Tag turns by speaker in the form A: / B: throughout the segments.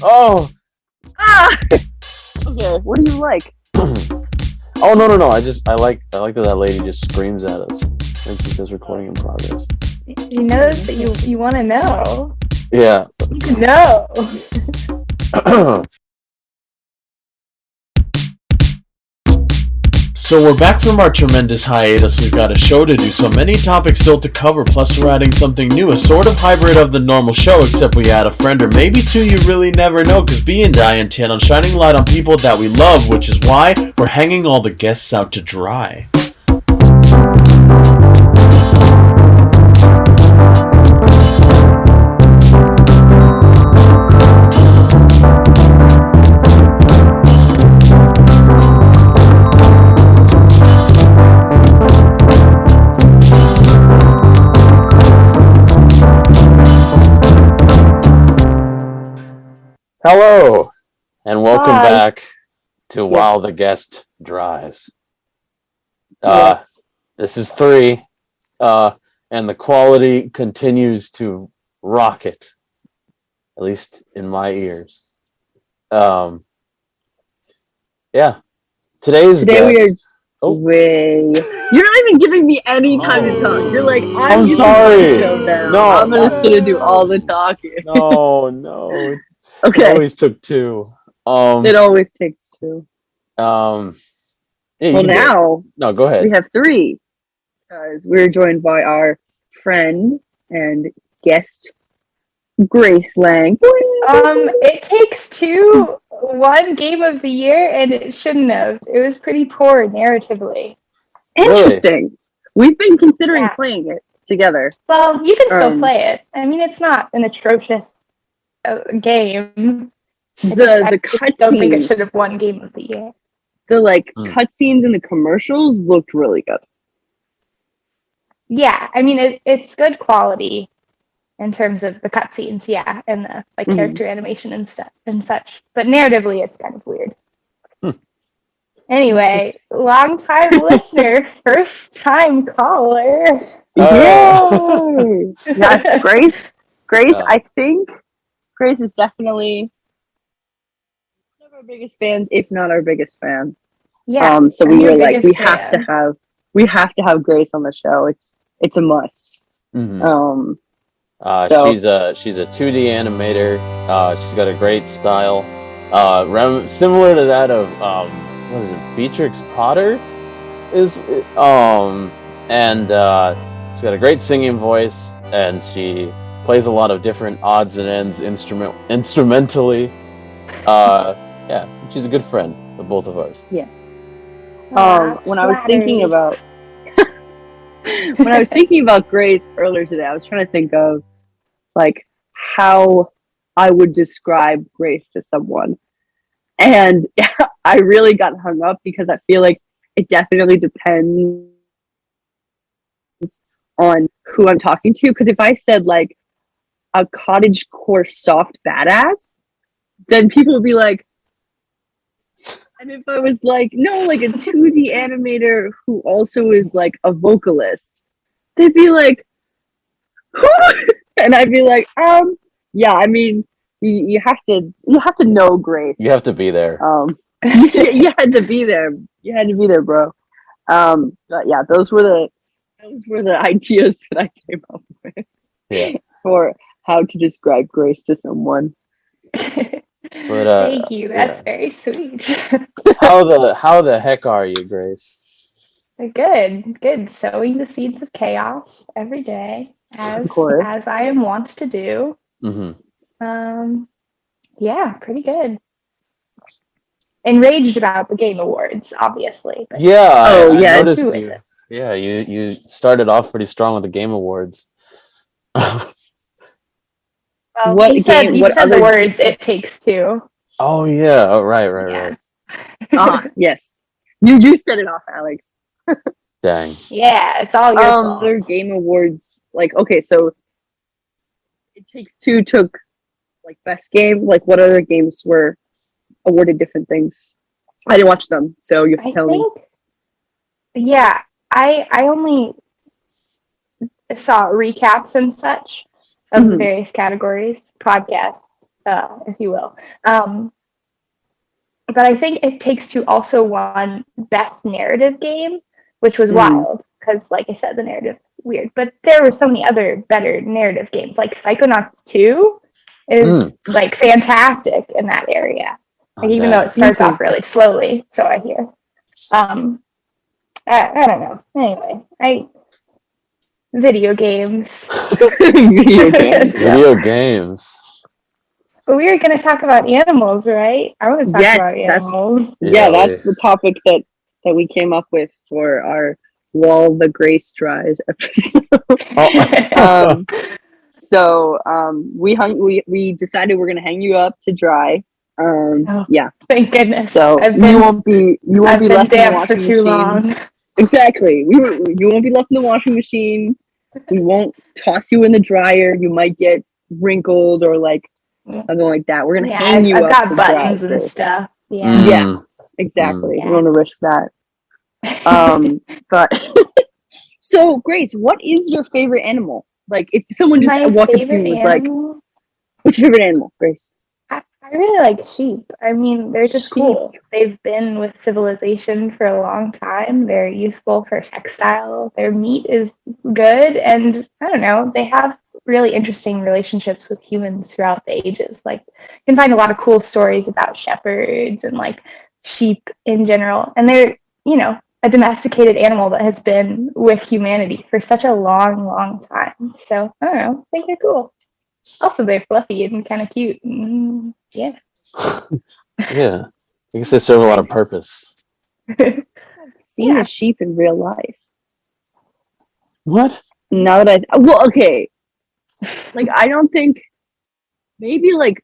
A: Oh!
B: Ah! Okay, what do you like?
A: Oh, no. I like that lady just screams at us. And she says recording in progress.
C: She knows that you want to know.
A: Yeah.
C: No.
A: So we're back from our tremendous hiatus. We've got a show to do, so many topics still to cover, plus we're adding something new, a sort of hybrid of the normal show, except we add a friend or maybe two, you really never know, because B and I intend on shining light on people that we love, which is why we're hanging all the guests out to dry. Hello, and welcome back to While the Guest Dries.
B: Yes.
A: This is 3, and the quality continues to rocket, at least in my ears. Yeah. Today's guest...
B: You're not even giving me any time to talk. You're like,
A: I'm sorry.
B: No, I'm just gonna do all the talking.
A: No.
B: Okay.
A: It always took 2.
B: It always takes 2.
A: Yeah,
B: well, now
A: no, go ahead.
B: We have 3 because we're joined by our friend and guest Grace Lange.
C: It takes 2. One game of the year, and it shouldn't have. It was pretty poor narratively.
B: Interesting. We've been considering playing it together.
C: Well, you can still play it. I mean, it's not an atrocious game.
B: The
C: I don't think it should have won game of the year.
B: The cutscenes and the commercials looked really good.
C: Yeah, I mean it's good quality in terms of the cutscenes, and the character animation and stuff and such. But narratively, it's kind of weird. Anyway, long time listener, first time caller.
B: Yay! Yes, Grace. I think Grace is definitely one of our biggest fans, if not our biggest fan.
C: Yeah.
B: So we were like, we have to have Grace on the show. It's a must.
A: Mm-hmm. She's a 2D animator. She's got a great style, similar to that of what is it, Beatrix Potter, and she's got a great singing voice, and she plays a lot of different odds and ends instrumentally. Yeah, she's a good friend of both of ours.
B: Yeah. When I was thinking about Grace earlier today, I was trying to think of how I would describe Grace to someone. And I really got hung up because I feel like it definitely depends on who I'm talking to. Because if I said a cottagecore soft badass, then people would be like, and if I was no, a 2D animator who also is a vocalist, they'd be like, who? And I'd be like, yeah, I mean, you have to know Grace.
A: You have to be there.
B: You had to be there. You had to be there, bro. But yeah, those were the ideas that I came up with.
A: Yeah.
B: For how to describe Grace to someone.
A: But
C: thank you. That's very sweet.
A: How the heck are you, Grace?
C: Good. Sowing the seeds of chaos every day, as I am wont to do.
A: Mm-hmm.
C: Yeah, pretty good. Enraged about the Game Awards, obviously. But
A: I noticed you. Yeah, you started off pretty strong with the Game Awards.
C: Well, you said the words "It Takes 2."
A: Oh yeah! Oh, right.
B: Yes. You set it off, Alex.
A: Dang.
C: Yeah, it's all your fault.
B: Their Game Awards, okay, so It Takes 2 took best game. What other games were awarded different things? I didn't watch them, so you have to tell me.
C: Yeah, I only saw recaps and such of the various categories, podcasts. if you will. But I think It Takes Two also won Best Narrative Game, which was wild because, like I said, the narrative's weird. But there were so many other better narrative games, like Psychonauts 2 is like fantastic in that area. Like, even though it starts off really slowly, so I hear. I don't know. Anyway, video games.
A: Video games.
C: But we were going to talk about animals, right? I want to talk about animals.
B: That's the topic that we came up with for our Wall the Grace Dries episode. We decided we're gonna hang you up to dry.
C: Thank goodness.
B: So you won't be left in the washing
C: for too
B: machine.
C: long.
B: Exactly. You won't be left in the washing machine. We won't toss you in the dryer. You might get wrinkled or like something like that. We're gonna hang you up.
C: I've got buttons and stuff.
B: Yeah, exactly.
C: Yeah.
B: We don't want to risk that. But so Grace, what is your favorite animal? Like, if someone just walked up to you and was like, "What's your favorite animal, Grace?"
C: I really like sheep. I mean, they're just cool. They've been with civilization for a long time. They're useful for textile. Their meat is good, and I don't know, they have really interesting relationships with humans throughout the ages. Like, you can find a lot of cool stories about shepherds and like sheep in general, and they're, a domesticated animal that has been with humanity for such a long, long time. So I don't know, I think they're cool. Also, they're fluffy and kind of cute. Yeah.
A: Yeah. I guess they serve a lot of purpose.
B: Seeing a sheep in real life.
A: What?
B: Now that okay. Like, I don't think, maybe like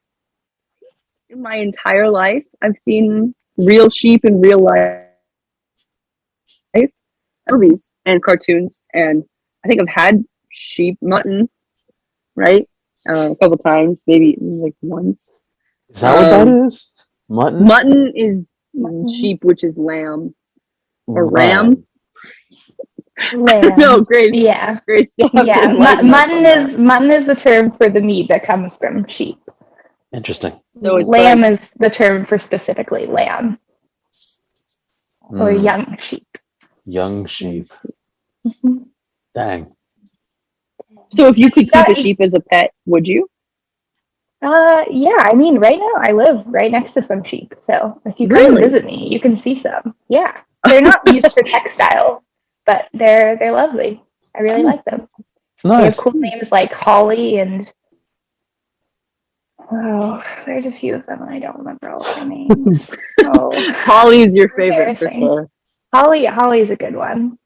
B: in my entire life, I've seen real sheep in real life. Movies and cartoons, and I think I've had sheep mutton, right? A couple times, maybe like once.
A: Is that what that is? Mutton?
B: Mutton is sheep, which is lamb or ram.
C: Lamb.
B: No, Grace.
C: Yeah.
B: Grace.
C: Mutton is the term for the meat that comes from sheep.
A: Interesting.
B: So it's
C: lamb is the term for specifically lamb or young sheep.
A: Young sheep. Dang.
B: So if you could keep a sheep as a pet, would you?
C: Yeah. I mean, right now I live right next to some sheep, so if you come and visit me, you can see some. Yeah, they're not used for textile, but they're lovely. I really like them.
A: Nice.
C: They have cool names like Holly and there's a few of them and I don't remember all of their names.
B: Holly is your favorite for sure.
C: Holly is a good one.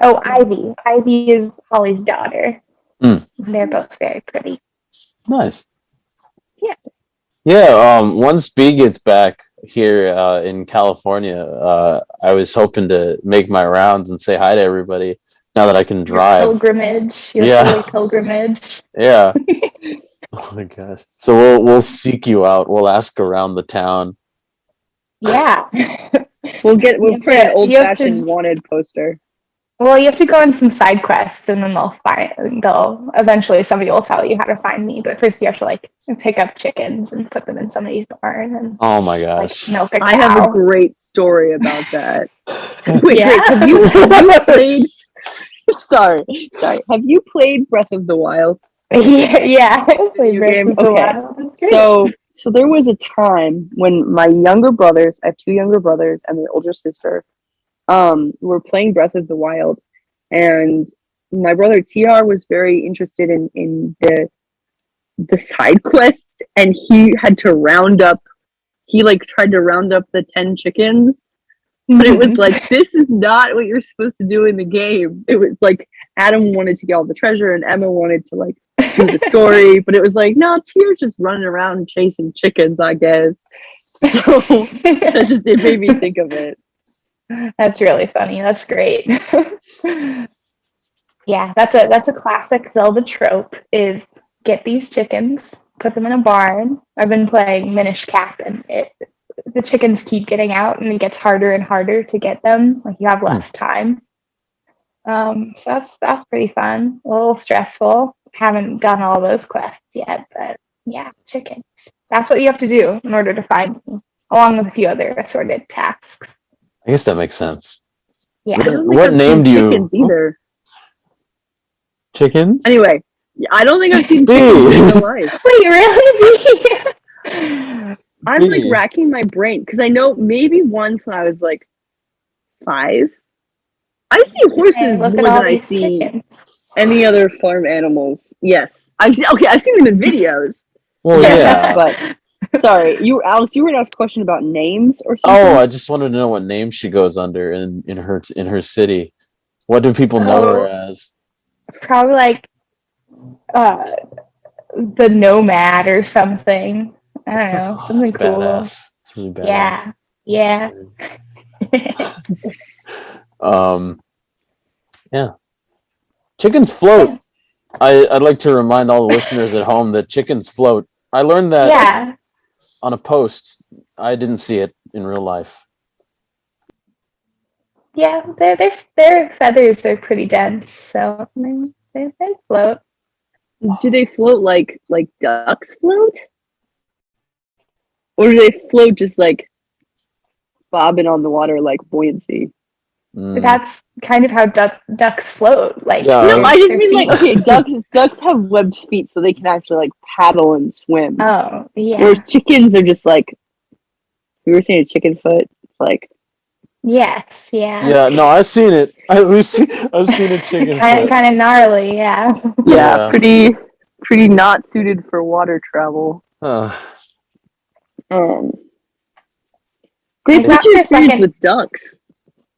C: Oh, Ivy. Ivy is Holly's daughter. They're both very pretty.
A: Nice.
C: Yeah.
A: Yeah. Once B gets back here in California, I was hoping to make my rounds and say hi to everybody. Now that I can drive.
C: Pilgrimage. Pilgrimage.
A: Yeah. Oh my gosh. So we'll seek you out. We'll ask around the town.
C: Yeah.
B: We'll put an old-fashioned wanted poster.
C: Well, you have to go on some side quests, and then eventually somebody will tell you how to find me. But first, you have to like pick up chickens and put them in somebody's barn. And
A: oh my gosh,
C: milk a cow.
B: I have a great story about that. Wait, Grace, have you played? Sorry. Have you played Breath of the Wild?
C: Yeah. I played Breath of the Wild.
B: So there was a time when my younger brothers, I have two younger brothers and their older sister, were playing Breath of the Wild, and my brother TR was very interested in the side quests, and he had to tried to round up the 10 chickens, but it was like, this is not what you're supposed to do in the game. It was like Adam wanted to get all the treasure and Emma wanted to like do the story, but it was like, no, TR's just running around chasing chickens, I guess. So it made me think of it.
C: That's really funny. That's great. Yeah, that's a classic Zelda trope is get these chickens, put them in a barn. I've been playing Minish Cap and the chickens keep getting out and it gets harder and harder to get them. Like you have less time. So that's pretty fun. A little stressful. Haven't done all those quests yet, but yeah, chickens. That's what you have to do in order to find me, along with a few other assorted tasks.
A: I guess that makes sense.
C: Yeah.
B: I don't think
A: What
B: I've
A: name
B: seen
A: do you?
B: chickens either.
A: Chickens?
B: Anyway, I don't think I've seen
A: Bee.
B: chickens in real life.
C: Wait, really?
B: I'm like
A: Bee.
B: racking my brain because I know maybe once when I was like 5, I see
C: And
B: horses
C: look at
B: more than
C: all
B: I
C: these
B: see
C: chickens.
B: any other farm animals. Yes, I've seen them in videos.
A: Well,
B: Yes,
A: yeah.
B: but sorry, Alex, you were gonna ask a question about names or
A: Oh,
B: something.
A: I just wanted to know what name she goes under in her city. What do people know her
C: Oh,
A: as?
C: probably like uh, the Nomad or something. I don't know, something
A: It's
C: cool.
A: badass. It's really badass.
C: Yeah.
A: Um, yeah. Chickens float. I'd like to remind all the listeners at home that chickens float. I learned that
C: Yeah.
A: on a post. I didn't see it in real life.
C: Yeah, their feathers are pretty dense, so they float.
B: Do they float like ducks float, or do they float just like bobbing on the water like buoyancy?
A: Mm.
C: That's kind of how ducks float. Like
A: Yeah.
B: No, I just
C: their
B: mean like
C: feet.
B: okay, ducks have webbed feet, so they can actually like paddle and swim.
C: Oh,
B: Whereas
C: yeah.
B: chickens are just like, you ever seen a chicken foot? It's like
C: Yes, yeah.
A: Yeah. No, I've seen it. I've seen a chicken foot.
C: kind of gnarly, yeah.
A: Yeah.
B: pretty not suited for water travel.
A: Uh,
B: Grace,
C: And
B: what's
C: that's
B: your
C: their
B: experience
C: second.
B: with ducks?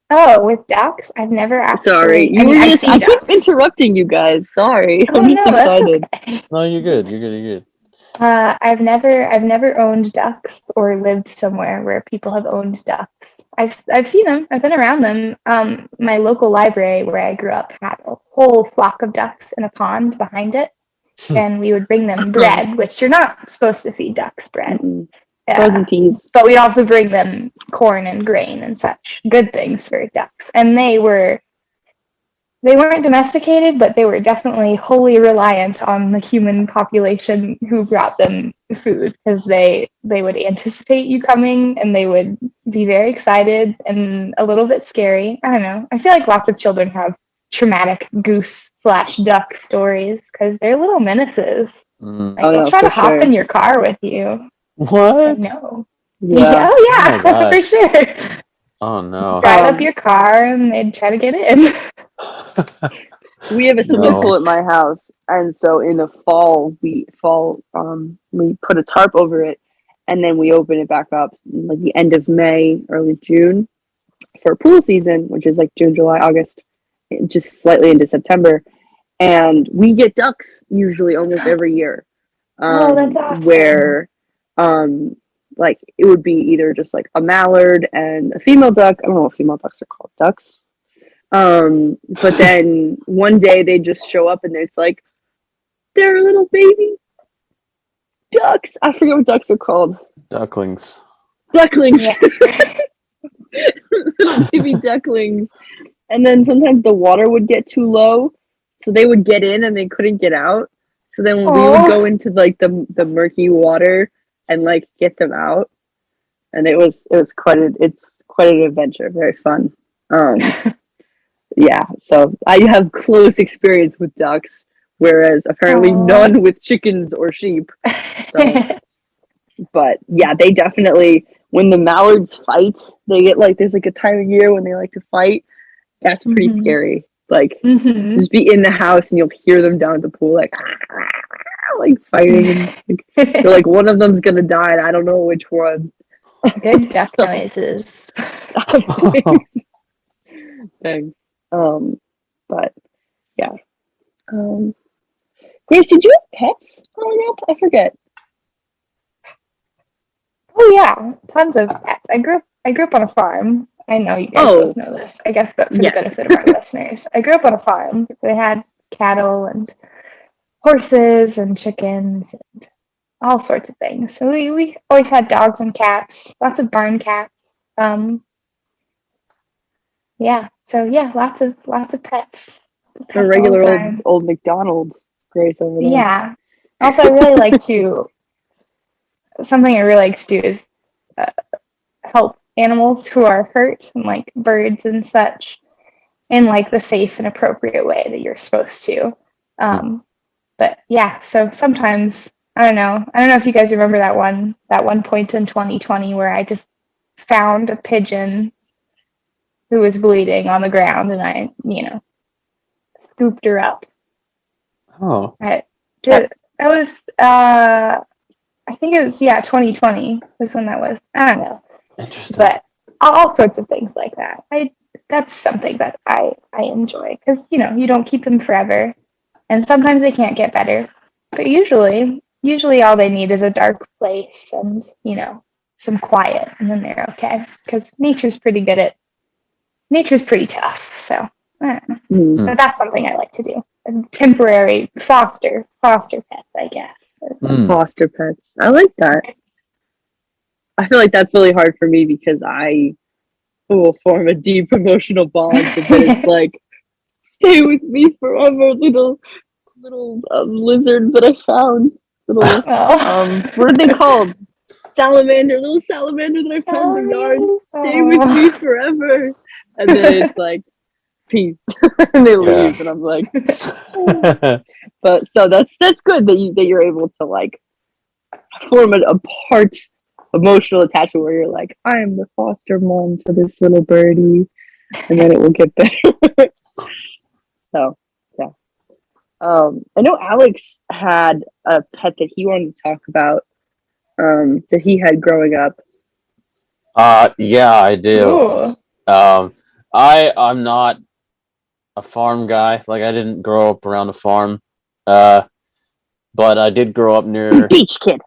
C: Oh, with ducks, I've never
B: Sorry,
C: actually.
B: you
C: I
B: were
C: mean, I
B: just.
C: see
B: I keep
C: ducks.
B: interrupting you guys. Sorry,
C: Oh
B: I'm just
C: no, that's
B: excited.
C: okay.
A: no, you're good. You're good.
C: I've never owned ducks or lived somewhere where people have owned ducks. I've seen them. I've been around them. My local library where I grew up had a whole flock of ducks in a pond behind it, and we would bring them bread, which you're not supposed to feed ducks bread.
B: Frozen peas.
C: But we'd also bring them corn and grain and such good things for ducks, and they weren't domesticated, but they were definitely wholly reliant on the human population who brought them food because they would anticipate you coming and they would be very excited and a little bit scary. I don't know. I feel like lots of children have traumatic goose/duck stories because they're little menaces.
A: Mm.
C: Like
B: Oh
C: they'll
B: no,
C: try
B: for
C: to hop
B: sure.
C: in your car with you. I
A: What?
C: know.
B: Yeah.
C: Oh
A: Oh my
C: yeah, for
A: gosh.
C: sure.
A: Oh no.
C: Drive up your car and they'd try to get in.
B: We have a swimming
A: No.
B: pool at my house, and so in the fall we put a tarp over it, and then we open it back up like the end of May, early June for pool season, which is like June, July, August, just slightly into September, and we get ducks usually almost every year.
C: Oh, that's awesome.
B: Where like it would be either just like a mallard and a female duck. I don't know what female ducks are called. Ducks. But then one day they just show up and it's like they're little baby ducks. I forget what ducks are called.
A: Ducklings.
B: Ducklings.
C: Yeah.
B: Little baby ducklings. And then sometimes the water would get too low, so they would get in and they couldn't get out. So then we would go into like the murky water and like get them out. And it's quite an adventure, very fun. Yeah, so I have close experience with ducks, whereas apparently none with chickens or sheep. So, but yeah, they definitely, when the mallards fight, they get like, there's like a time of year when they like to fight. That's pretty scary. Like, just be in the house and you'll hear them down at the pool, like fighting. And they're like, one of them's gonna die, and I don't know which one.
C: Good duck noises.
B: Thanks. But yeah. Grace, did you have pets growing up? I forget.
C: Oh yeah, tons of pets. I grew up on a farm. I know you guys both know this, I guess, but for the benefit of our listeners, I grew up on a farm. So they had cattle and horses and chickens and all sorts of things. So we always had dogs and cats, lots of barn cats. Yeah. So yeah, lots of pets.
B: A regular old McDonald, Grace over there.
C: Yeah. Also, I really like to something I really like to do is uh, help animals who are hurt, and like birds and such, in like the safe and appropriate way that you're supposed to. But yeah, so sometimes I don't know. I don't know if you guys remember that one point in 2020 where I just found a pigeon who was bleeding on the ground, and I, scooped her up.
A: Oh.
C: That was I think it was 2020 was when that was. I don't know.
A: Interesting.
C: But all sorts of things like that. That's something that I enjoy, because you don't keep them forever, and sometimes they can't get better. But usually all they need is a dark place and some quiet, and then they're okay. Because nature's pretty tough. So I don't know. But that's something I like to do. Temporary foster pets, I guess.
B: Foster pets. I like that. I feel like that's really hard for me because I will form a deep emotional bond, but then it's like, stay with me forever, little lizard that I found. Little what are they called? Little salamander that I found in the yard. Stay with me forever. And then it's like, peace. And they leave, and I'm like, but so that's good that you're able to like form a part emotional attachment where you're like, I am the foster mom to this little birdie, and then it will get better. So yeah. I know Alex had a pet that he wanted to talk about, that he had growing up.
A: Yeah, I do.
C: Ooh.
A: I'm not a farm guy. Like, I didn't grow up around a farm. But I did grow up near
B: Beach kid.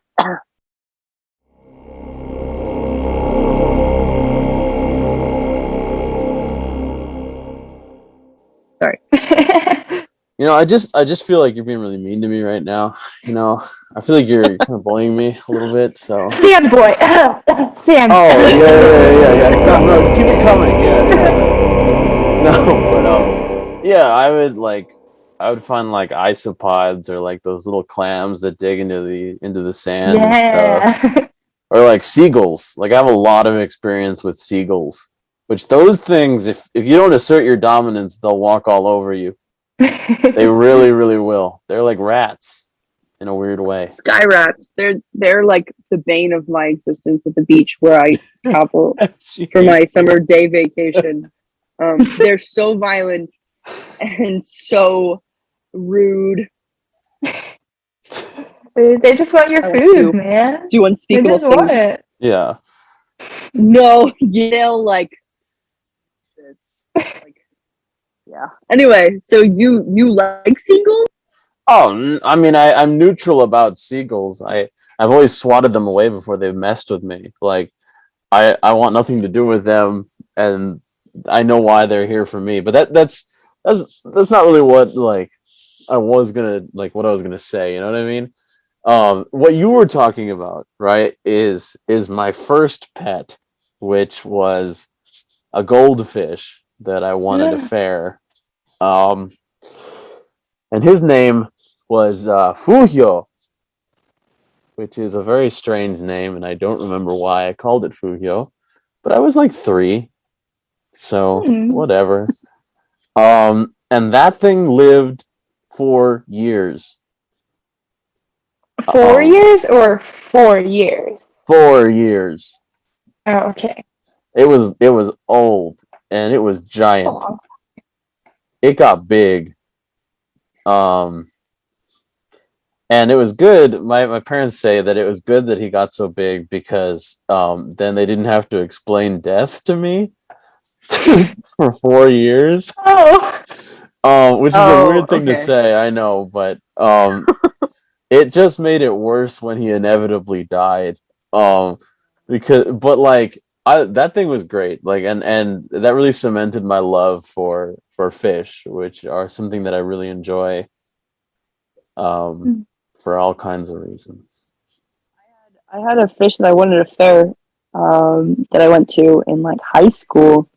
B: Sorry.
A: I just feel like you're being really mean to me right now. I feel like you're kind of bullying me a little bit. So.
C: Stand, boy. Stand.
A: Oh yeah. No, keep it coming. Yeah. No, but I would find like isopods, or like those little clams that dig into the sand and stuff, or like seagulls. Like, I have a lot of experience with seagulls, which those things, if you don't assert your dominance, they'll walk all over you. They really, really will. They're like rats in a weird way.
B: Sky rats. They're like the bane of my existence at the beach where I travel for my summer day vacation. They're so violent and so rude.
C: They just want your food, man.
B: Do unspeakable
C: things. They just want it.
A: Yeah.
B: No, yell like this. Like, yeah. Anyway, so you like seagulls?
A: Oh, I mean, I'm neutral about seagulls. I've always swatted them away before they've messed with me. Like, I want nothing to do with them, and I know why they're here for me. But that's not really what I was gonna say. You know what I mean? What you were talking about, right, is my first pet, which was a goldfish that I won at a fair. And his name was Fuhyo, which is a very strange name, and I don't remember why I called it Fuhyo, but I was like 3, so whatever. And that thing lived 4 years.
C: 4 years or 4 years?
A: 4 years.
C: Oh, okay.
A: It was old, and it was giant.
C: Oh.
A: It got big. And it was good. My parents say that it was good that he got so big, because then they didn't have to explain death to me for 4 years. Which is a weird thing to say, I know, but it just made it worse when he inevitably died. That thing was great. Like, and that really cemented my love for fish, which are something that I really enjoy. For all kinds of reasons.
B: I had a fish that I won at a fair, that I went to in like high school.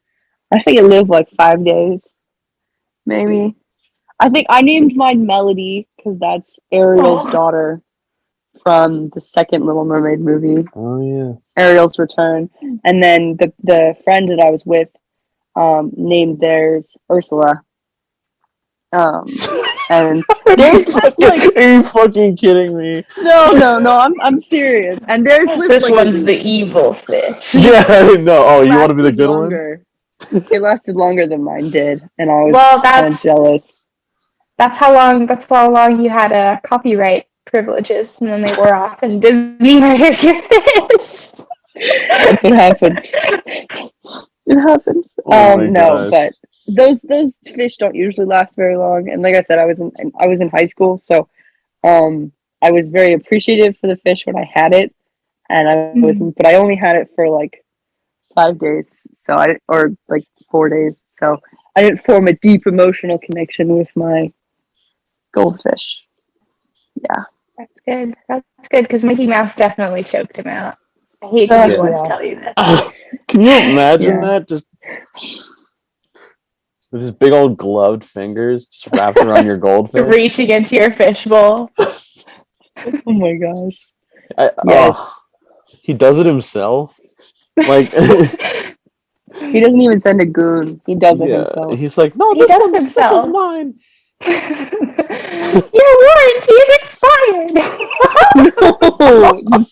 B: I think it lived like 5 days, maybe. I think I named mine Melody because that's Ariel's daughter from the second Little Mermaid movie,
A: Oh yeah.
B: Ariel's Return, and then the friend that I was with named theirs Ursula. And there's lived like
A: Are you fucking kidding me?
B: no, I'm serious. And there's lived
C: This
B: like
C: one's the evil fish.
A: Yeah, no. Oh, you want to be the
B: lasted
A: good one?
B: longer. It lasted longer than mine did, and I was
C: Well,
B: kind of jealous.
C: that's how long you had copyright privileges, and then they wore off, and Disney murdered your fish.
B: That's what happened. It happens.
A: Oh my
B: No,
A: gosh.
B: but those fish don't usually last very long. And like I said, I was in high school, so I was very appreciative for the fish when I had it, and but I only had it for like 5 days, or like 4 days, so I didn't form a deep emotional connection with my goldfish. Yeah.
C: That's good. That's good, because Mickey Mouse definitely choked him out. I hate to be the one to tell you this.
A: Can you imagine
B: Yeah.
A: that? Just with his big old gloved fingers just wrapped around your goldfish.
C: Reaching into your fishbowl.
B: Oh my gosh.
A: Yes.
B: Yes.
A: He does it himself. Like
B: He doesn't even send a goon. He does it
A: yeah,
B: himself.
A: he's like, no,
C: He
A: this
C: does
A: one's
C: himself.
A: mine.
C: Your warranty is expired.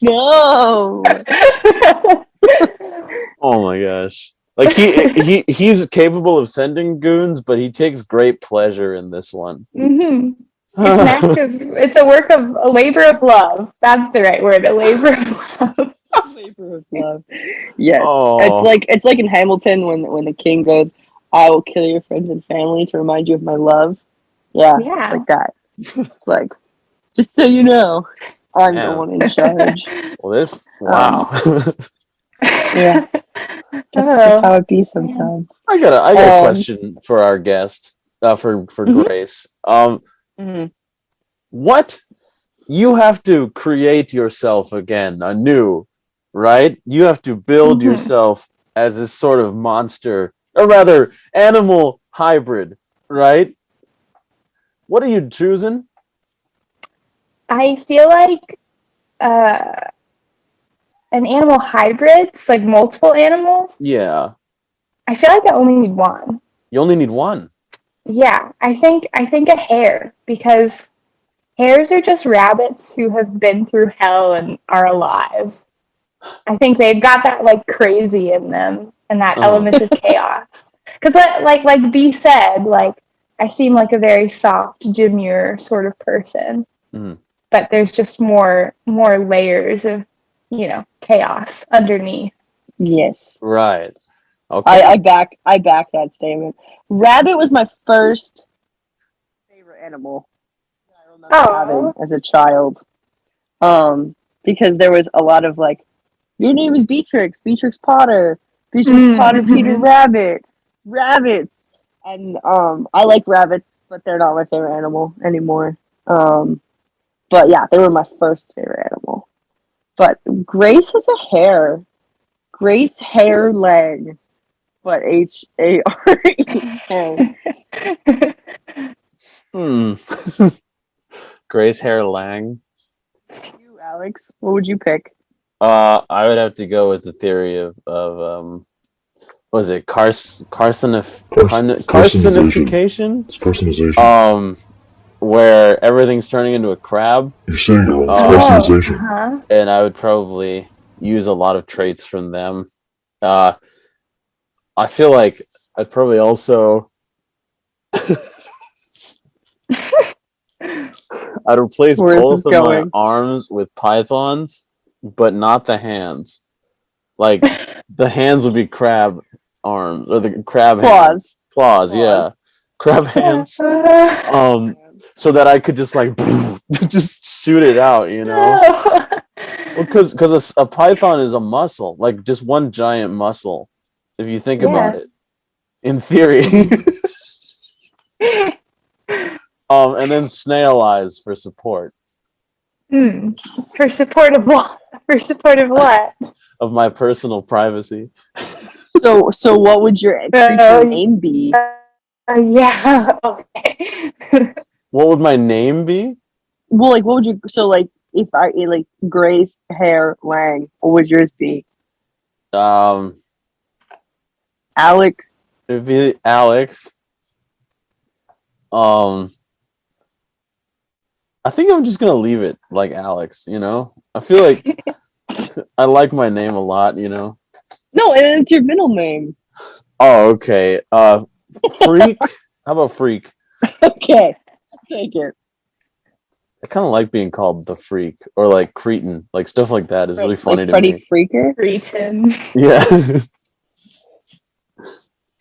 B: No.
A: Oh my gosh. Like he's capable of sending goons, but he takes great pleasure in this one.
C: Mm-hmm. It's a labor of love. That's the right word, a labor of love.
B: Labor of love. Yes.
A: Oh.
B: It's like in Hamilton when the king goes, I will kill your friends and family to remind you of my love. Yeah.
C: Yeah.
B: It's like that. It's like, just so you know, I'm the one in charge.
A: Well, wow.
B: Yeah. That's how it be sometimes.
A: I got a question for our guest, for Grace. What? You have to create yourself again, anew, right? You have to build yourself as this sort of monster, or rather, animal hybrid, right? What are you choosing?
C: I feel like an animal hybrids, like multiple animals.
A: Yeah.
C: I feel like I only need one.
A: You only need one.
C: Yeah, I think a hare, because hares are just rabbits who have been through hell and are alive. I think they've got that like crazy in them and that element of chaos. Because like B said, like I seem like a very soft, demure sort of person, but there's just more layers of chaos underneath.
B: Yes.
A: Right. Okay.
B: I back that statement. Rabbit was my first favorite animal I remember having as a child. Because there was a lot of like, your name is Beatrix Potter, Potter, Peter Rabbit, rabbits, and I like rabbits, but they're not my favorite animal anymore. But yeah, they were my first favorite animal. But Grace is a hare. Grace Hare Lange. But Hare.
A: Grace Hare Lange.
B: You, Alex, what would you pick?
A: I would have to go with the theory of what was it? Carcinification?
D: It's carcinization.
A: Where everything's turning into a crab.
D: You're saying it wrong. It's carcinization.
A: And I would probably use a lot of traits from them. I feel like I'd probably also I'd replace both of my arms with pythons, but not the hands. Like the hands would be crab arms or the crab hands. Claws, yeah. Crab hands. So that I could just like just shoot it out, Well, because a python is a muscle, like just one giant muscle. If you think about it, in theory. And then snail eyes for support.
C: For support of what? For support of what?
A: Of my personal privacy.
B: So what would your creature name be?
C: Yeah. Okay.
A: What would my name be?
B: Well, like, what would you? So, like, if I like Grace, hair, Lang, what would yours be? Alex.
A: It'd be Alex. I think I'm just gonna leave it like Alex. You know, I feel like I like my name a lot. You know.
B: No, and it's your middle name.
A: Oh, okay. Freak. How about Freak?
B: Okay, I'll take it.
A: I kind of like being called the Freak or like Cretin, like stuff like that is really funny
B: like
A: to
B: Freddy
A: me.
B: Freaker.
C: Cretin.
A: Yeah.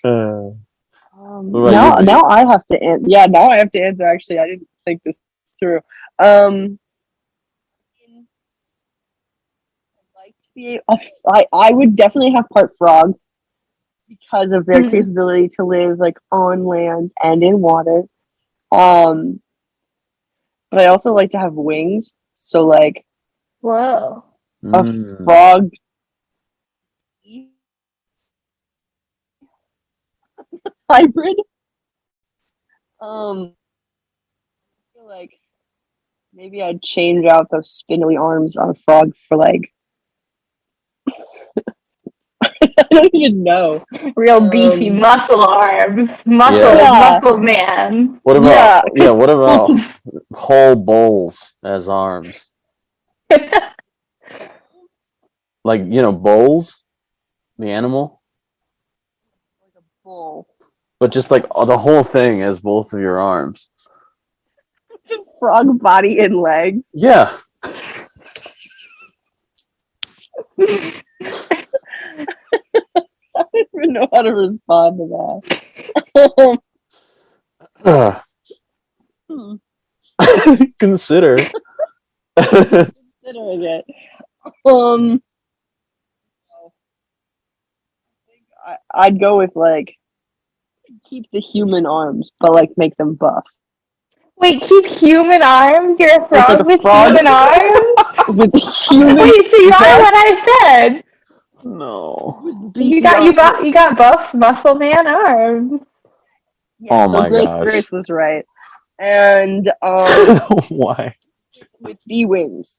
B: Now I have to answer. Yeah, now I have to answer. Actually, I didn't think this through. I'd like to be. I would definitely have part frog because of their capability to live like on land and in water. But I also like to have wings. So like,
C: whoa,
B: a frog. Hybrid. I feel like maybe I'd change out those spindly arms on a frog for like I don't even know.
C: Real beefy muscle arms, muscle man.
A: What about what about whole bulls as arms? Like, you know, bulls, the animal,
B: like a bull,
A: but just like the whole thing as both of your arms.
B: Frog body and legs.
A: Yeah.
B: I don't even know how to respond to that.
A: Consider.
B: Considering it. I'd go with like keep the human arms, but like make them buff.
C: Wait, keep human arms? You're a frog
B: like
C: with human arms?
B: With human.
C: Wait, so you are what I said?
A: No.
C: You got buff muscle man arms.
B: Yeah,
A: oh my gosh.
B: Grace was right. And
A: why?
B: With bee wings.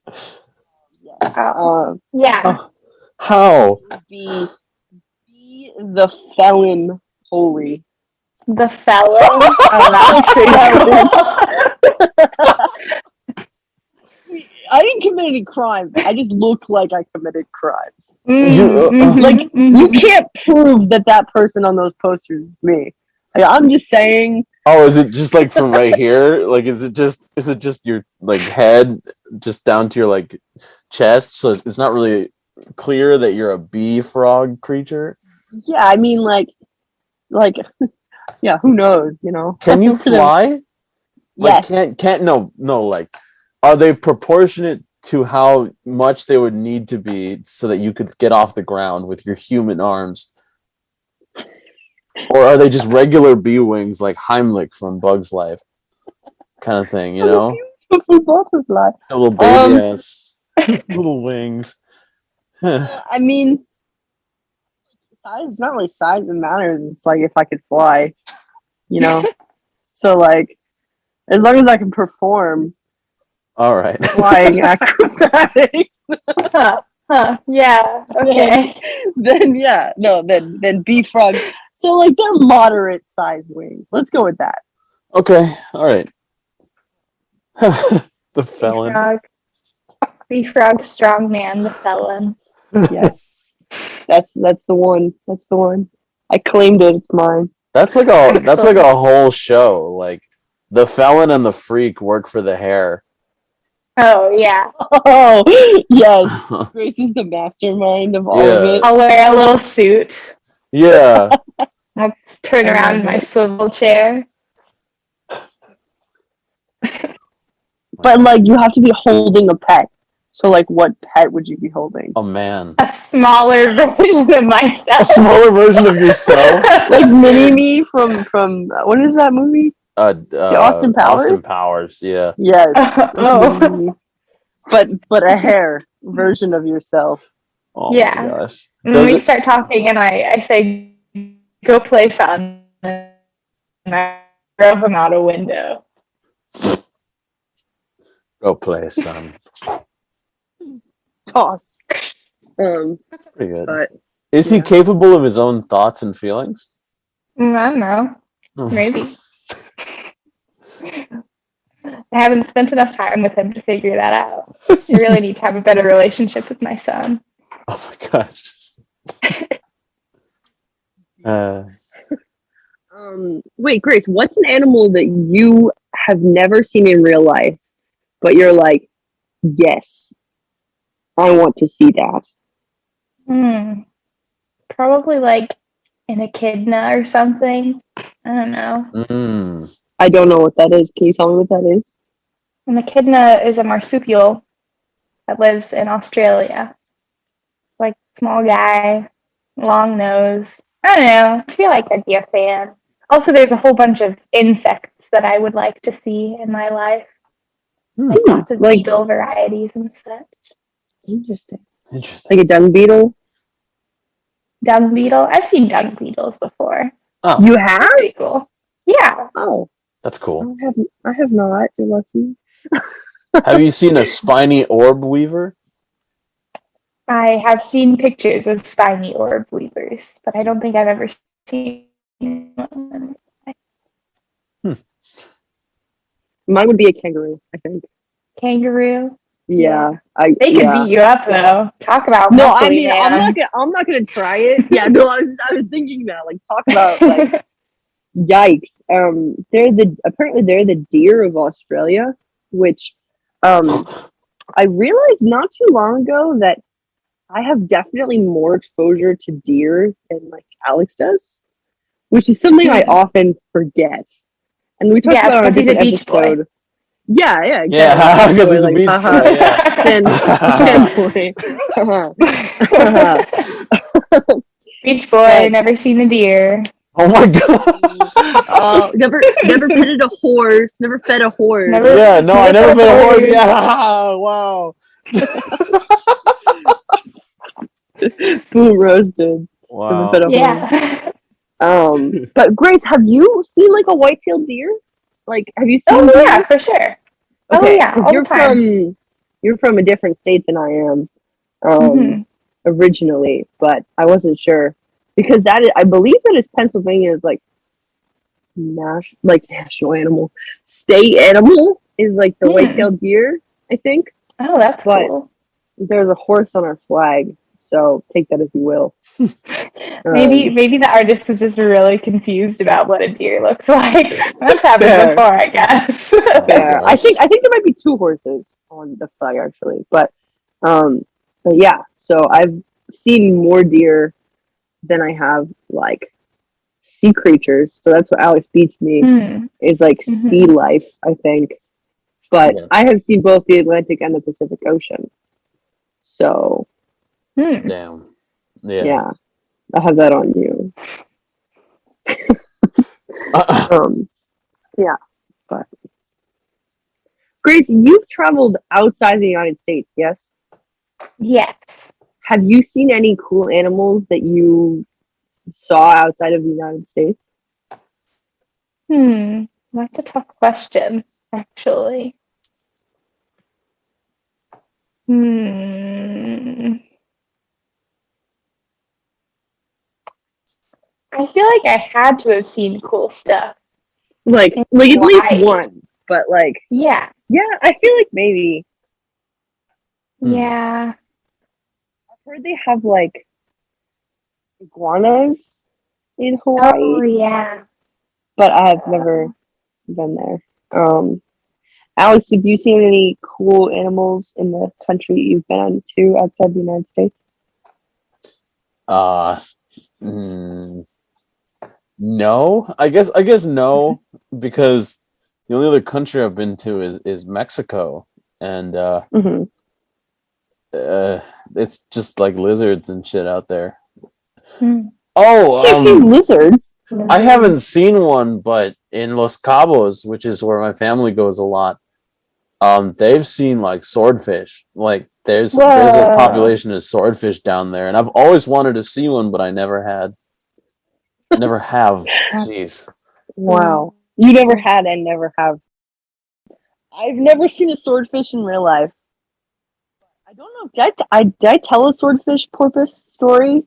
C: Yeah.
A: How?
B: Be the felon holy.
C: The felon? Oh, that's pretty cool.
B: I didn't commit any crimes. I just look like I committed crimes. You can't prove that person on those posters is me. Like, I'm just saying.
A: Oh, is it just like from right here? Like, is it just your like head just down to your like chest? So it's not really clear that you're a bee frog creature.
B: Yeah, I mean, like, yeah, who knows? You know?
A: Can you fly?
B: Yes.
A: Like, can't no. Like, are they proportionate to how much they would need to be so that you could get off the ground with your human arms? Or are they just regular bee wings like Heimlich from Bug's Life kind of thing, you know?
B: Beautiful butterfly.
A: A little baby ass little wings.
B: I mean, size, it's not really size that matters. It's like if I could fly, you know? So like, as long as I can perform.
A: All right.
B: Flying acrobatics.
C: Yeah. Okay.
B: Then bee frog. So like they're moderate size wings. Let's go with that.
A: Okay. All right. The felon.
C: Bee frog, strong man, the felon.
B: Yes. That's the one. That's the one. I claimed it. It's mine.
A: That's like a whole show. Like the felon and the freak work for the hair.
C: Oh yeah.
B: Oh yes. Grace is the mastermind of all of it.
C: I'll wear a little suit.
A: Yeah.
C: I'll turn around in my swivel chair.
B: But like you have to be holding a pet. So like what pet would you be holding?
A: Oh man.
C: A smaller version of myself.
A: A smaller version of yourself?
B: Like Mini-Me from what is that movie? Austin Powers?
A: Austin Powers, yeah.
B: Yes. But a hair version of yourself.
A: Oh my gosh.
C: And then we start talking and I say, go play fun. And I throw him out a window.
A: Go play, son.
B: toss.
A: That's pretty good.
B: But
A: is he capable of his own thoughts and feelings?
C: I don't know. Maybe. I haven't spent enough time with him to figure that out. I really need to have a better relationship with my son.
A: Oh my gosh.
B: Wait, Grace, what's an animal that you have never seen in real life, but you're like, yes, I want to see that?
C: Probably like an echidna or something. I don't know.
B: I don't know what that is. Can you tell me what that is?
C: An echidna is a marsupial that lives in Australia. Like small guy, long nose. I don't know. I feel like I'd be a fan. Also, there's a whole bunch of insects that I would like to see in my life. Like lots of beetle varieties and such.
B: Interesting. Like a dung beetle?
C: Dung beetle? I've seen dung beetles before.
B: Oh. You have?
C: Pretty cool. Yeah.
B: Oh.
A: That's cool.
B: I have not. You're lucky.
A: Have you seen a spiny orb weaver?
C: I have seen pictures of spiny orb weavers, but I don't think I've ever seen one.
B: Mine would be a kangaroo, I think.
C: Kangaroo?
B: Yeah.
C: They could beat you up though. Talk about
B: no,
C: muscly,
B: I mean,
C: man.
B: I'm not gonna try it. Yeah, no, I was thinking that. Like, talk about like, yikes. Apparently they're the deer of Australia, which, I realized not too long ago that I have definitely more exposure to deer than like Alex does, which is something I often forget. And we talked about it on a different episode. Boy. Yeah, exactly.
A: Yeah, because he's a beach
C: boy. Beach boy, never seen a deer.
A: Oh my god!
B: Never petted a horse. Never fed a horse.
A: I never fed a horse. Yeah, wow.
B: Boom, roasted.
A: Wow.
C: Yeah.
B: But Grace, have you seen like a white-tailed deer? Like, have you seen?
C: Oh yeah, for sure.
B: Okay, because you're from a different state than I am, originally, but I wasn't sure because I believe that is Pennsylvania's like national animal, state animal is like the white-tailed deer, I think.
C: Oh, that's cool.
B: There's a horse on our flag, so take that as you will.
C: Maybe the artist is just really confused about what a deer looks like. That's happened before, I guess.
B: Fair. I think there might be two horses on the flag actually, but yeah. So I've seen more deer than I have like sea creatures. So that's what Alex beats me is like sea life, I think. But I have seen both the Atlantic and the Pacific Ocean. So
A: damn. Yeah.
B: I have that on you. Yeah, but Grace, you've traveled outside the United States, yes?
C: Yes.
B: Have you seen any cool animals that you saw outside of the United States?
C: That's a tough question, actually. I feel like I had to have seen cool stuff.
B: Like at least one, but like yeah, I feel like maybe.
C: Yeah.
B: I've heard they have like iguanas in Hawaii.
C: Oh yeah.
B: But I have never been there. Alex, have you seen any cool animals in the country you've been to outside the United States?
A: No, I guess no, because the only other country I've been to is Mexico, and it's just like lizards and shit out there.
B: Oh, so you've seen lizards?
A: I haven't seen one, but in Los Cabos, which is where my family goes a lot, they've seen like swordfish. Like there's a population of swordfish down there, and I've always wanted to see one, but I never had. Never have. Jeez.
B: Wow. You never had and never have. I've never seen a swordfish in real life. I don't know. Did I tell a swordfish porpoise story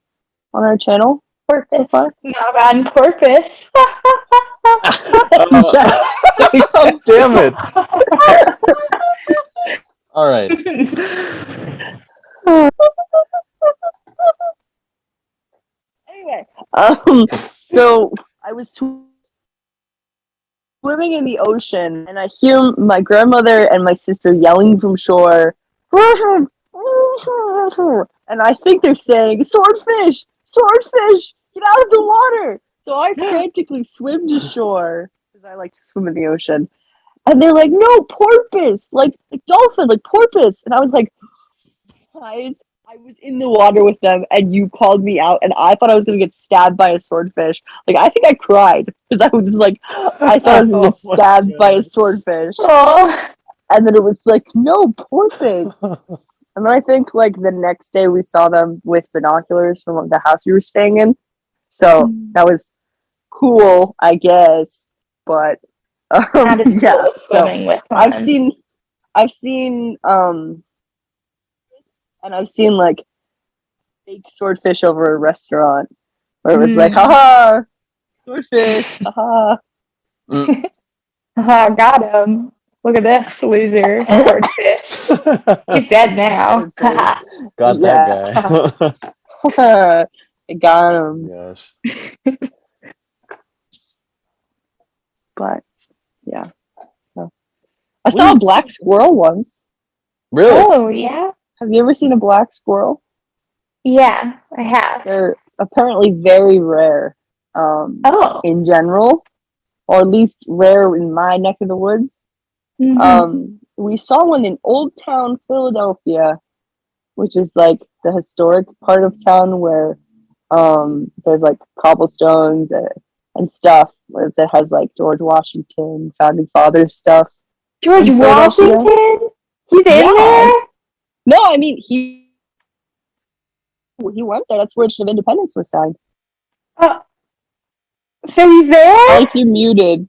B: on our channel?
C: Porpoise, not on porpoise.
A: Damn it! All right.
B: Anyway, so I was swimming in the ocean, and I hear my grandmother and my sister yelling from shore, and I think they're saying, "Swordfish! Swordfish! Get out of the water!" So I frantically swim to shore because I like to swim in the ocean, and they're like, "No, porpoise! Like dolphin, like porpoise!" And I was like, "Guys, I was in the water with them, and you called me out, and I thought I was gonna get stabbed by a swordfish. Like, I think I cried because I was like, I thought I was gonna get stabbed by a swordfish, and then it was like, no, porpoise." And then I think like the next day we saw them with binoculars from the house we were staying in, so that was cool, I guess. But yeah, so I've seen and I've seen like fake swordfish over a restaurant where it was like, haha, swordfish, haha.
C: Haha, got him. Look at this loser, swordfish. He's dead now.
A: Got that
B: guy. I got him.
A: Gosh.
B: But yeah. So. I saw a black squirrel once.
A: Really?
C: Oh, yeah?
B: Have you ever seen a black squirrel?
C: Yeah, I have.
B: They're apparently very rare in general, or at least rare in my neck of the woods. We saw one in Old Town, Philadelphia, which is like the historic part of town where there's like cobblestones and stuff that has like George Washington, Founding Fathers stuff.
C: George Washington? He's in there?
B: No, I mean he went there. That's where Age of Independence was signed.
C: So he's there?
B: Alex, you're muted.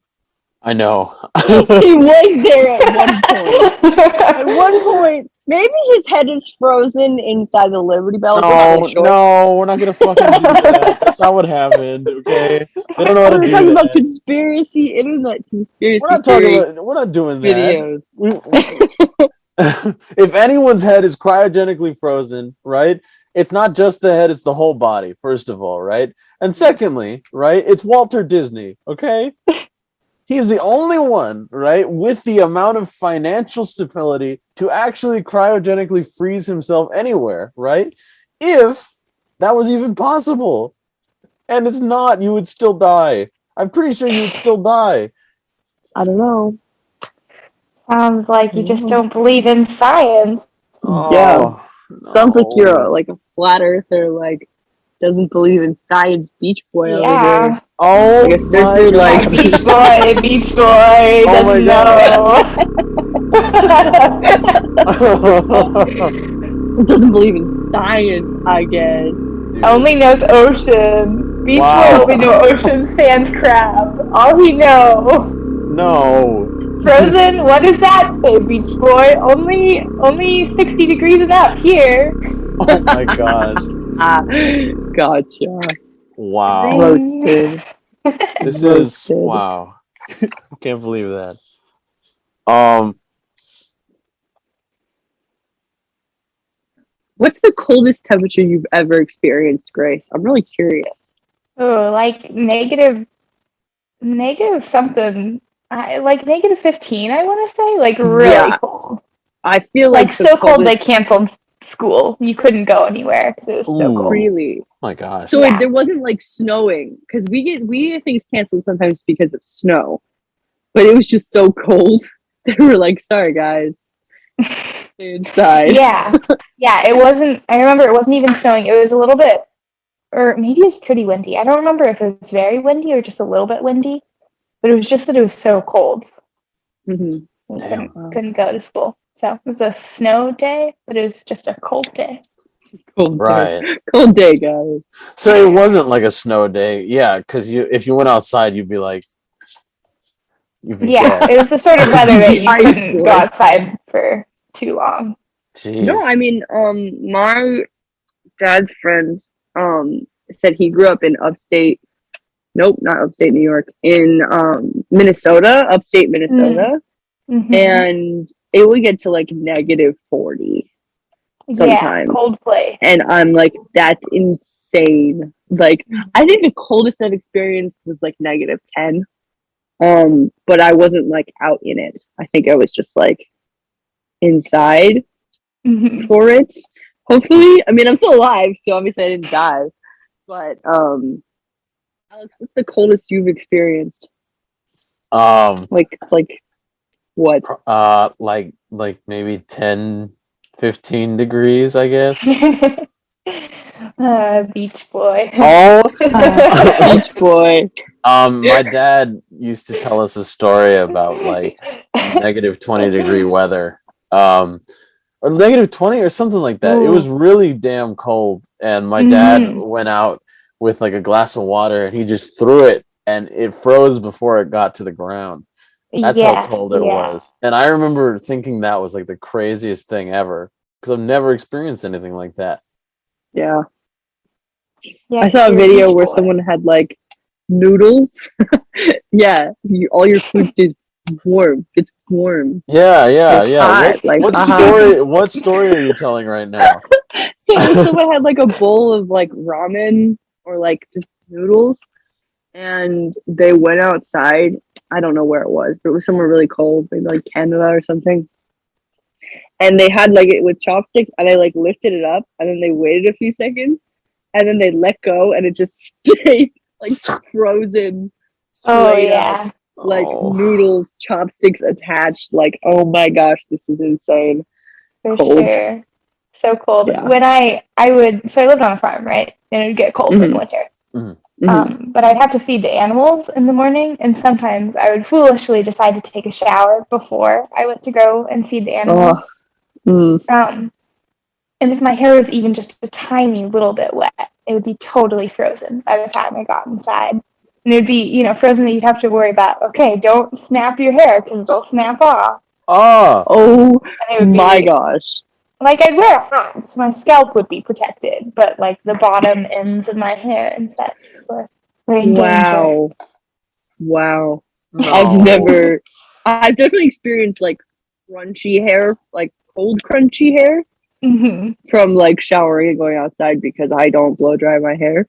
A: I know.
B: He was there at one point. At one point, maybe his head is frozen inside the Liberty Bell.
A: No, we're not gonna fucking do that. That's not what happened. Okay, they don't know how to do that. We're
B: talking about conspiracy internet conspiracy.
A: We're not doing that.
B: Videos.
A: If anyone's head is cryogenically frozen, right? It's not just the head; it's the whole body. First of all, right, and secondly, right? It's Walter Disney. Okay. He's the only one, right, with the amount of financial stability to actually cryogenically freeze himself anywhere, right? If that was even possible. And it's not, you would still die. I'm pretty sure you would still die.
B: I don't know.
C: Sounds like you just don't believe in science.
B: Yeah. No. Sounds like you're like a flat earther, like doesn't believe in science. Beach Boy over there.
A: Oh,
B: like a surfer, like
C: Beach Boy. Oh my god.
B: Doesn't believe in science, I guess.
C: Dude. Only knows ocean. Beach Boy only knows ocean sand crab. All he knows.
A: No.
C: Frozen. What does that say, Beach Boy? Only 60 degrees and up here.
A: Oh my gosh.
B: Gotcha.
A: Wow.
B: Roasted.
A: This is wow. I can't believe that.
B: What's the coldest temperature you've ever experienced, Grace? I'm really curious.
C: Oh, like negative something. Like negative 15, I want to say. Like really cold.
B: I feel like
C: so cold they canceled school. You couldn't go anywhere because it was so cold.
B: Really?
A: Oh my gosh.
B: So there wasn't like snowing, because we get things canceled sometimes because of snow, but it was just so cold. They were like, "Sorry guys, stay inside."
C: Yeah. It wasn't. I remember it wasn't even snowing. It was a little bit, or maybe it was pretty windy. I don't remember if it was very windy or just a little bit windy, but it was just that it was so cold.
B: Mm-hmm.
C: Couldn't go to school. So it was a snow day, but it was just a cold day.
B: Cold
A: right.
B: Day. Cold day, guys.
A: So it wasn't like a snow day. Yeah, because if you went outside, you'd be like...
C: It was the sort of weather that you couldn't go outside for too long.
A: Jeez.
B: No, I mean, my dad's friend, said he grew up in upstate. Nope, not upstate New York. In Minnesota, upstate Minnesota,
C: Mm-hmm.
B: and it would get to like -40 sometimes.
C: Yeah, cold place.
B: And I'm like, that's insane. Like, I think the coldest I've experienced was like -10. But I wasn't like out in it. I think I was just like inside for it. Hopefully, I mean, I'm still alive, so obviously I didn't die. But Alex, what's the coldest you've experienced? Like what?
A: Like maybe 10, 15 degrees, I guess.
C: Beach boy.
A: Oh,
B: Beach boy.
A: my dad used to tell us a story about like -20 degree weather. Or -20 or something like that. Ooh. It was really damn cold, and my dad went out with like a glass of water, and he just threw it, and it froze before it got to the ground. That's how cold it was. And I remember thinking that was like the craziest thing ever, because I've never experienced anything like that.
B: Yeah. I saw a video where someone had like noodles. Yeah, all your food stays warm. It's warm.
A: Yeah.
B: Hot,
A: What story are you telling right now?
B: So someone had like a bowl of like ramen or like just noodles, and they went outside. I don't know where it was, but it was somewhere really cold, maybe like Canada or something. And they had like it with chopsticks, and they like lifted it up, and then they waited a few seconds, and then they let go, and it just stayed like frozen.
C: Oh yeah.
B: Up, like noodles, chopsticks attached. Like, oh my gosh, this is insane.
C: For sure. So cold.
B: Yeah.
C: When I lived on a farm, right? And it would get cold in the winter. But I'd have to feed the animals in the morning, and sometimes I would foolishly decide to take a shower before I went to go and feed the animals. And if my hair was even just a tiny little bit wet, it would be totally frozen by the time I got inside. And it would be, frozen that you'd have to worry about, okay, don't snap your hair because it'll snap off.
B: Oh my gosh.
C: Like, I'd wear a hat, so my scalp would be protected, but like the bottom ends of my hair and such were in danger.
B: Wow. No. I've definitely experienced like crunchy hair, like cold crunchy hair from like showering and going outside because I don't blow dry my hair.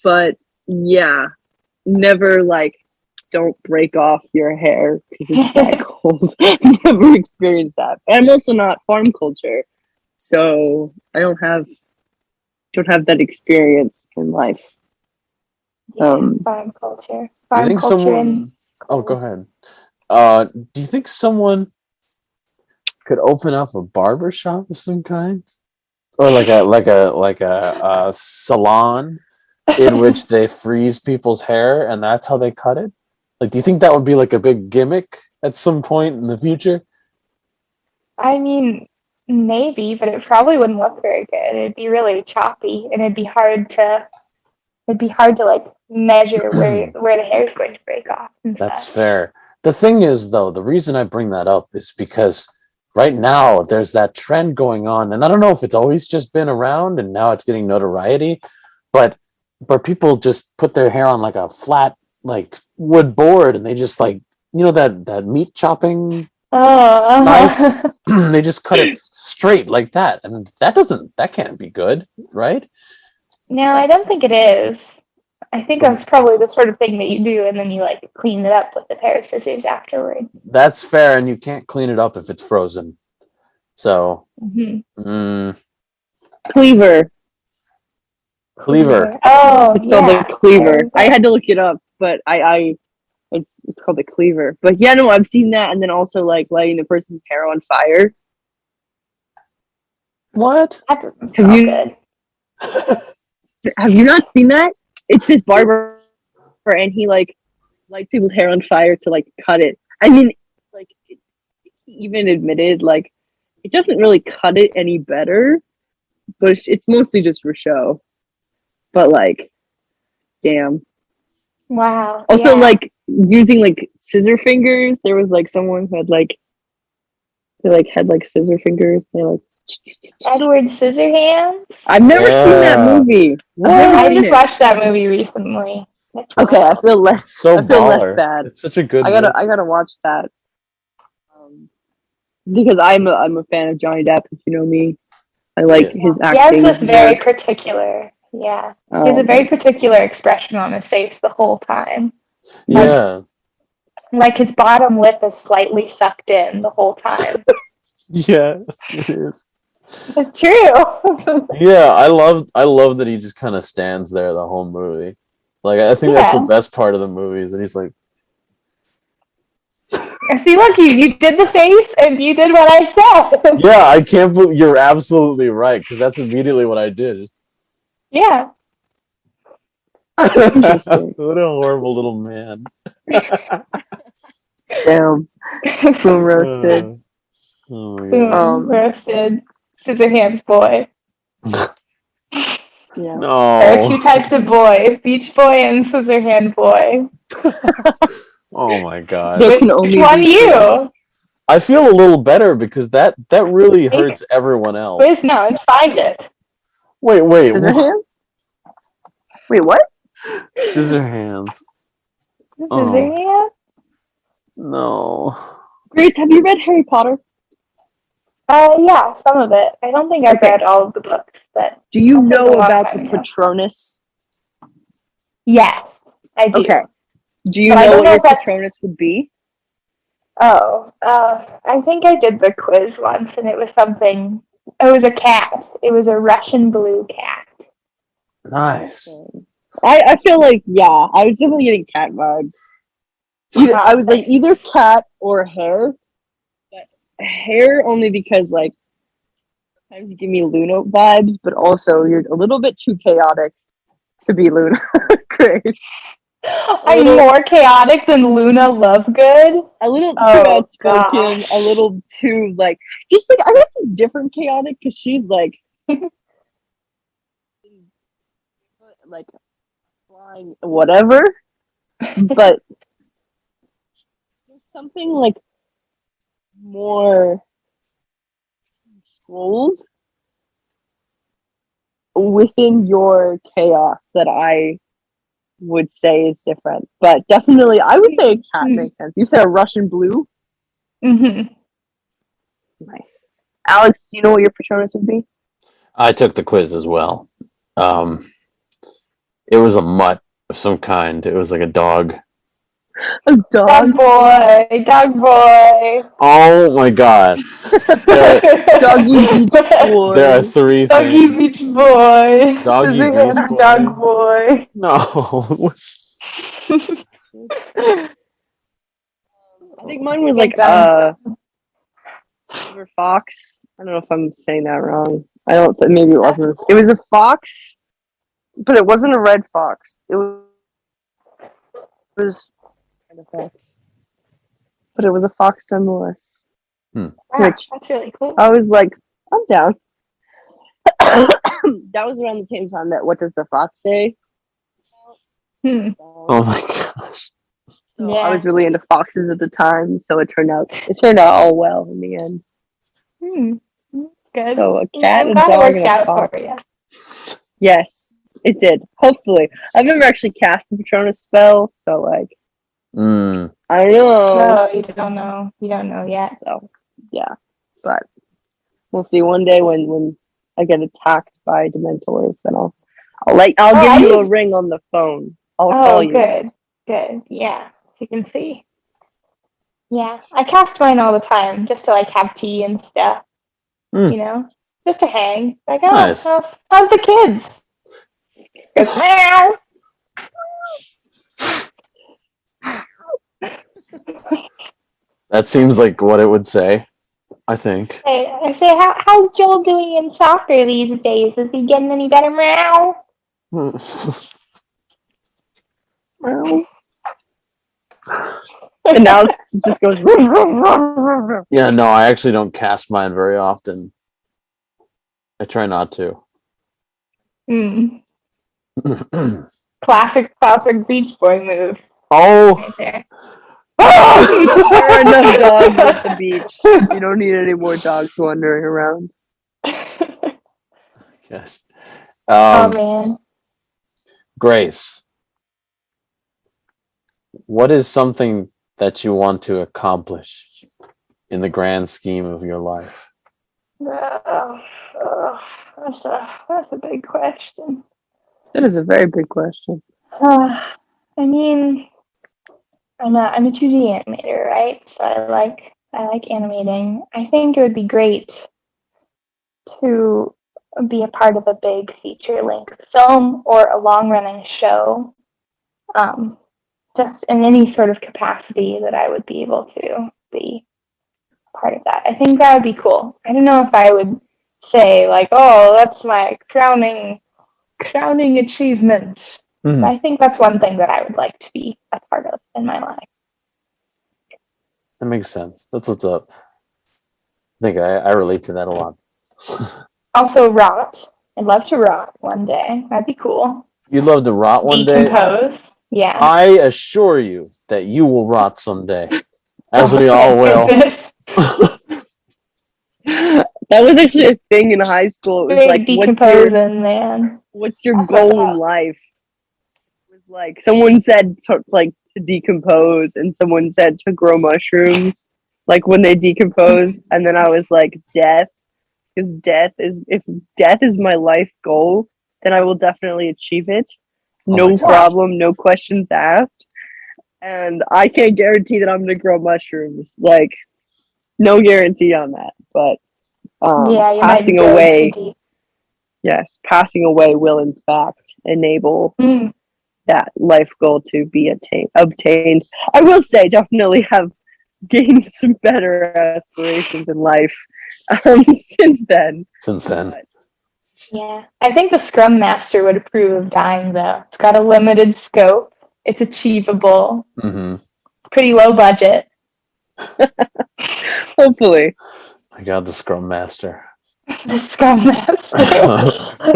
B: But yeah, never like don't break off your hair because it's that cold. Never experienced that. And I'm also not farm culture, so I don't have that experience in life.
C: Farm culture.
A: Do you think someone? Oh, go ahead. Do you think someone could open up a barber shop of some kind, or like a salon in which they freeze people's hair and that's how they cut it? Like, do you think that would be like a big gimmick at some point in the future?
C: I mean, maybe, but it probably wouldn't look very good. It'd be really choppy, and it'd be hard to like measure where the hair is going to break off.
A: That's fair. The thing is, though, the reason I bring that up is because right now there's that trend going on, and I don't know if it's always just been around and now it's getting notoriety, but people just put their hair on like a flat like wood board, and they just like that meat chopping knife. They just cut it straight like that, and that can't be good, right?
C: No, I don't think it is. I think that's probably the sort of thing that you do, and then you like clean it up with a pair of scissors afterwards.
A: That's fair, and you can't clean it up if it's frozen. So,
B: Cleaver.
C: Oh,
B: it's called the cleaver. I had to look it up, but it's called the cleaver. But yeah, no, I've seen that, and then also like lighting the person's hair on fire.
A: What?
B: Have you not seen that? It's this barber, and he like lights people's hair on fire to like cut it. I mean, like he even admitted like it doesn't really cut it any better, but it's mostly just for show. But like, damn.
C: Wow.
B: Also, like using like scissor fingers. There was like someone who had like They like had like scissor fingers. They like
C: Edward Scissorhands.
B: I've never seen that movie.
C: I just watched that movie recently.
B: Okay, I feel less.
A: So
B: I feel less
A: baller.
B: bad.
A: It's such a good.
B: I gotta watch that. Because I'm a fan of Johnny Depp. If you know me, I like his acting.
C: He has this very particular. Yeah, he has a very particular expression on his face the whole time.
A: Yeah.
C: Like his bottom lip is slightly sucked in the whole time.
A: Yeah, it is.
C: It's true.
A: Yeah, I love that he just kind of stands there the whole movie. Like, I think that's the best part of the movie is that he's like,
C: see, look, you did the face and you did what I said.
A: yeah, I can't believe you're absolutely right because that's immediately what I did.
C: Yeah.
A: What a horrible little man.
B: Damn. Boom roasted.
C: Boom roasted. Scissorhands boy.
B: Yeah.
A: No.
C: There are two types of boy: Beach Boy and Scissorhand Boy.
A: Oh my god.
C: Which one you?
A: I feel a little better because that really hurts everyone else.
C: Quiz now and find it.
A: Wait.
B: Scissorhands? Wait, what?
A: Scissorhands.
C: Scissorhands?
A: Oh. No.
B: Grace, have you read Harry Potter?
C: Yeah, some of it. I don't think I've read all of the books, but
B: do you know about the Patronus?
C: Yes, I do.
B: Okay. Do you know what your Patronus would be?
C: Oh, I think I did the quiz once, and it was something. It was a cat. It was a Russian blue cat.
A: Nice.
B: I feel like, yeah, I was definitely getting cat vibes. I was like either cat or hare. But hare only because like sometimes you give me Luna vibes, but also you're a little bit too chaotic to be Luna. Great.
C: I'm more chaotic than Luna Lovegood.
B: A little too outspoken, a little too like just like I guess it's different chaotic because she's like like flying whatever, but there's something like more controlled within your chaos that I would say is different. But definitely, I would say a cat makes sense. You said a Russian blue?
C: Mm-hmm.
B: Nice. Alex, do you know what your Patronus would be?
A: I took the quiz as well. It was a mutt of some kind. It was like a dog.
B: A dog?
C: Dog boy.
A: Oh my god.
B: Doggy beach boy.
A: There are three
C: Doggy
A: things.
C: beach boy.
A: Doggy beach boy.
C: Dog boy.
A: No.
B: I think mine was like silver fox. I don't know if I'm saying that wrong. I don't. Maybe it wasn't. It was a fox, but it wasn't a red fox. It was kind of fox, but it was a fox nonetheless.
C: Wow, that's really cool.
B: I was like, I'm down. That was around the same time that What Does the Fox Say?
A: Oh my gosh.
B: So I was really into foxes at the time, so it turned out all well in the end.
C: Good.
B: So a cat,
C: I'm
B: a
C: glad
B: dog,
C: it worked
B: and a
C: out
B: fox.
C: for you.
B: Yes, it did. Hopefully, I've never actually cast the Patronus spell, so like, I don't know.
C: No, you don't know. You don't know yet.
B: So yeah, but we'll see. One day when I get attacked by Dementors, then I'll give you a ring on the phone. I'll call you.
C: Good. Yeah, so you can see. Yeah, I cast mine all the time just to like have tea and stuff. You know, just to hang. Like,
A: nice.
C: how's the kids? It's meow.
A: That seems like what it would say, I think.
C: Hey, I say, how's Joel doing in soccer these days? Is he getting any better? Meow.
B: Meow. And now it just goes.
A: Yeah, no, I actually don't cast mine very often. I try not to.
C: Classic Beach Boy move.
A: Oh,
C: right there.
B: There are enough dogs at the beach. You don't need any more dogs wandering around.
A: Yes.
C: Oh man.
A: Grace, what is something that you want to accomplish in the grand scheme of your life?
C: That's a big question.
B: That is a very big question.
C: I mean, I'm a 2D animator, right? So I like animating. I think it would be great to be a part of a big feature-length film or a long-running show. Just in any sort of capacity that I would be able to be part of that. I think that would be cool. I don't know if I would say like, oh, that's my crowning achievement.
A: Mm.
C: But I think that's one thing that I would like to be a part of in my life.
A: That makes sense. That's what's up. I think I relate to that a lot.
C: Also, rot. I'd love to rot one day. That'd be cool.
A: You'd love to rot one day?
C: Decompose. Yeah.
A: I assure you that you will rot someday. As we all will.
B: That was actually a thing in high school. It was like, what's your goal in life? It was like someone said to decompose, and someone said to grow mushrooms, like when they decompose. And then I was like, death, because if death is my life goal, then I will definitely achieve it. No problem, no questions asked. And I can't guarantee that I'm gonna grow mushrooms. Like, no guarantee on that. But passing away, yes, passing away will in fact enable that life goal to be obtained. I will say, definitely have gained some better aspirations in life since then.
A: But,
C: yeah, I think the Scrum Master would approve of dying, though. It's got a limited scope. It's achievable.
A: Mm-hmm.
C: It's pretty low budget.
B: Hopefully.
A: I got the Scrum Master.
C: The Scrum Master.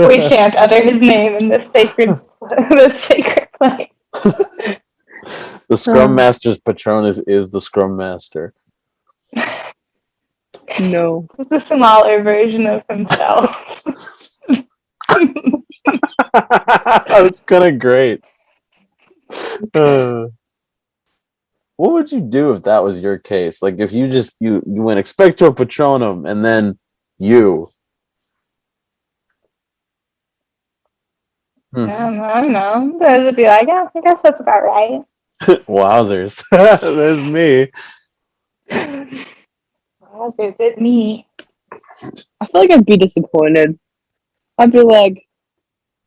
C: We shan't utter his name in the sacred place.
A: The Scrum Master's Patronus is the Scrum Master.
B: No.
C: It's a smaller version of himself.
A: That's kind of great. What would you do if that was your case? Like if you went Expecto Patronum and then you.
C: I don't know. But it'd be like, yeah, I guess that's about right.
A: Wowzers. There's me.
C: Wowzers, it's me.
B: I feel like I'd be disappointed. I'd be like,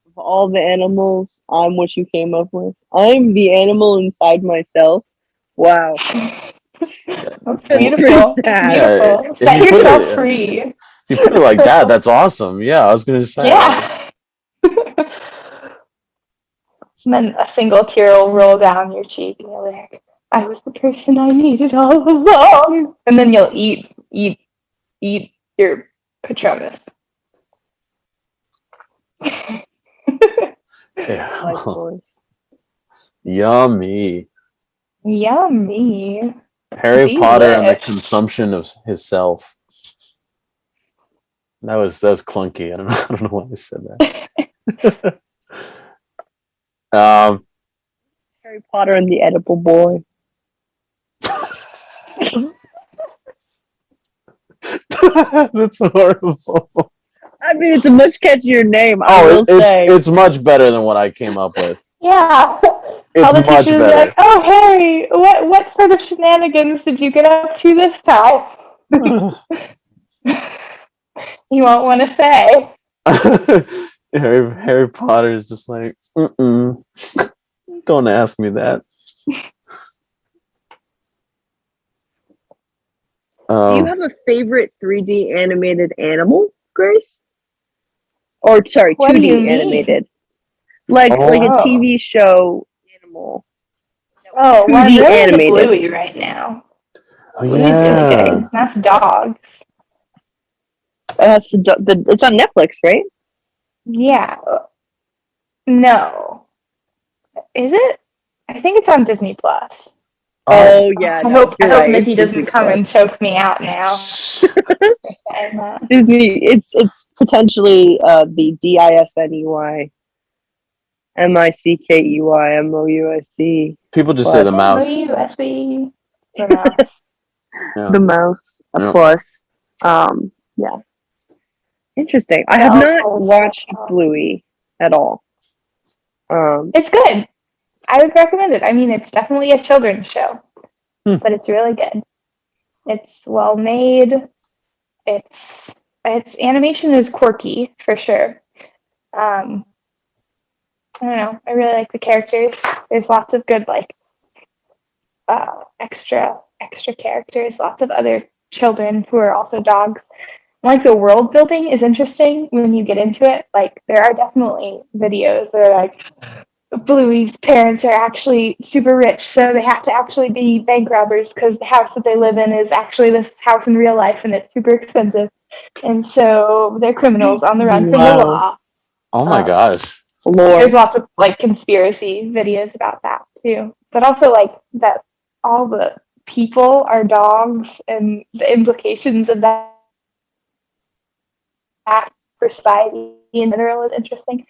B: of all the animals, I'm what you came up with. I'm the animal inside myself. Wow.
C: That's beautiful.
A: Yeah,
C: set yourself free.
A: If you put it like that, that's awesome. Yeah, I was going to say.
C: Yeah. And then a single tear will roll down your cheek and you're like, I was the person I needed all along. And then you'll eat your Patronus.
A: Yeah. Yummy.
C: Yummy.
A: Harry Potter and the consumption of his self. That was clunky. I don't know why I said that.
B: Harry Potter and the Edible Boy.
A: That's horrible.
B: I mean, it's a much catchier name. It's
A: much better than what I came up with.
C: Yeah.
A: It's much better.
C: Like, oh, Harry, what sort of shenanigans did you get up to this time? You won't want to say.
A: Harry Potter is just like, don't ask me that.
B: Do you have a favorite 3D animated animal, Grace? Or sorry, 2D animated. Like a TV show animal.
C: Oh,
B: 2D
C: well, I'm really
B: animated.
C: Bluey right now.
A: Oh, yeah.
C: That's dogs.
B: It's on Netflix, right?
C: Yeah. No. Is it? I think it's on Disney Plus.
B: Oh yeah,
C: I
B: no,
C: hope
B: you're right.
C: Mindy
B: It's
C: doesn't
B: Disney
C: come
B: Plus.
C: and choke me out now.
B: Disney. It's potentially the DISNEY, MICKEY, MOUSE.
A: People just say the mouse.
C: MOUSE. The mouse.
A: Yeah.
B: The mouse. A
A: Yeah.
B: plus. Yeah. Interesting. I have not watched Bluey at all.
C: It's good. I would recommend it. I mean, it's definitely a children's show, but it's really good. It's well made. Its animation is quirky for sure. I don't know. I really like the characters. There's lots of good extra characters. Lots of other children who are also dogs. Like the world building is interesting when you get into it. Like there are definitely videos that are like Bluey's parents are actually super rich, so they have to actually be bank robbers because the house that they live in is actually this house in real life and it's super expensive. And so they're criminals on the run from the law.
A: Oh my gosh.
C: There's lots of like conspiracy videos about that too. But also like that all the people are dogs and the implications of that for society in general is interesting.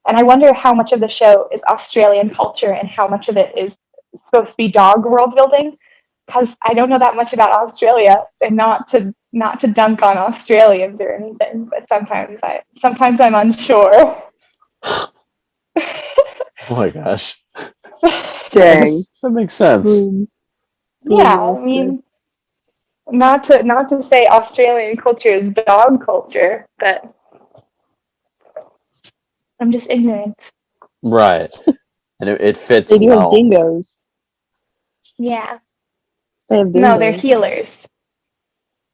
C: And I wonder how much of the show is Australian culture and how much of it is supposed to be dog world building. Because I don't know that much about Australia, and not to dunk on Australians or anything, but sometimes I'm unsure.
A: Oh my gosh.
B: Dang.
A: That makes sense.
C: Yeah, I mean, not to say Australian culture is dog culture, but I'm just ignorant.
A: Right. And it fits
B: They do
A: well.
B: have dingoes.
C: Yeah.
B: They have dingoes.
C: No, they're healers.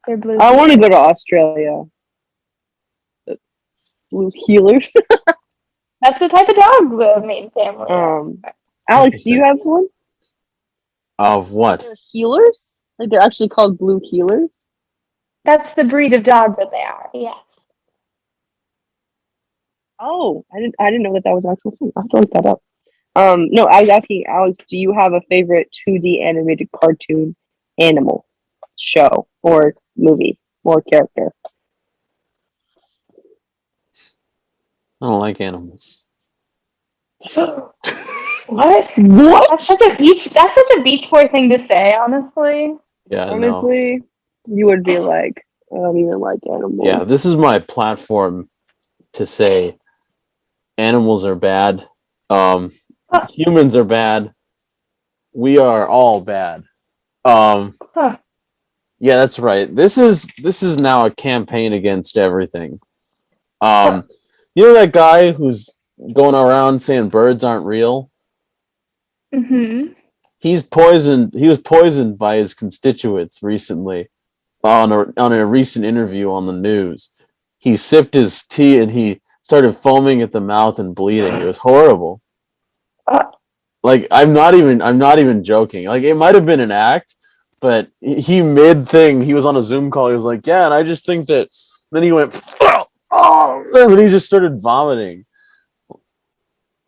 C: They're blue.
B: I want to go to Australia. Blue healers.
C: That's the type of dog the main family.
B: Alex, do you have one?
A: Of what?
B: They're healers? Like they're actually called blue healers?
C: That's the breed of dog that they are. Yes.
B: Oh, I didn't know that was an actual thing. I have to look that up. No, I was asking Alex, do you have a favorite 2D animated cartoon animal show or movie or character?
A: I don't like animals.
C: What? That's such a beach boy thing to say, honestly.
A: Yeah,
B: honestly, you would be like, I don't even like animals.
A: Yeah, this is my platform to say animals are bad. Humans are bad. We are all bad. Yeah, that's right. This is now a campaign against everything. You know that guy who's going around saying birds aren't real?
C: Mm-hmm.
A: He was poisoned by his constituents recently on a recent interview on the news. He sipped his tea and he started foaming at the mouth and bleeding. It was horrible. Like I'm not even joking. Like it might have been an act, but he was on a Zoom call. He was like, "Yeah," and I just think that. Then he went, "Oh," and he just started vomiting.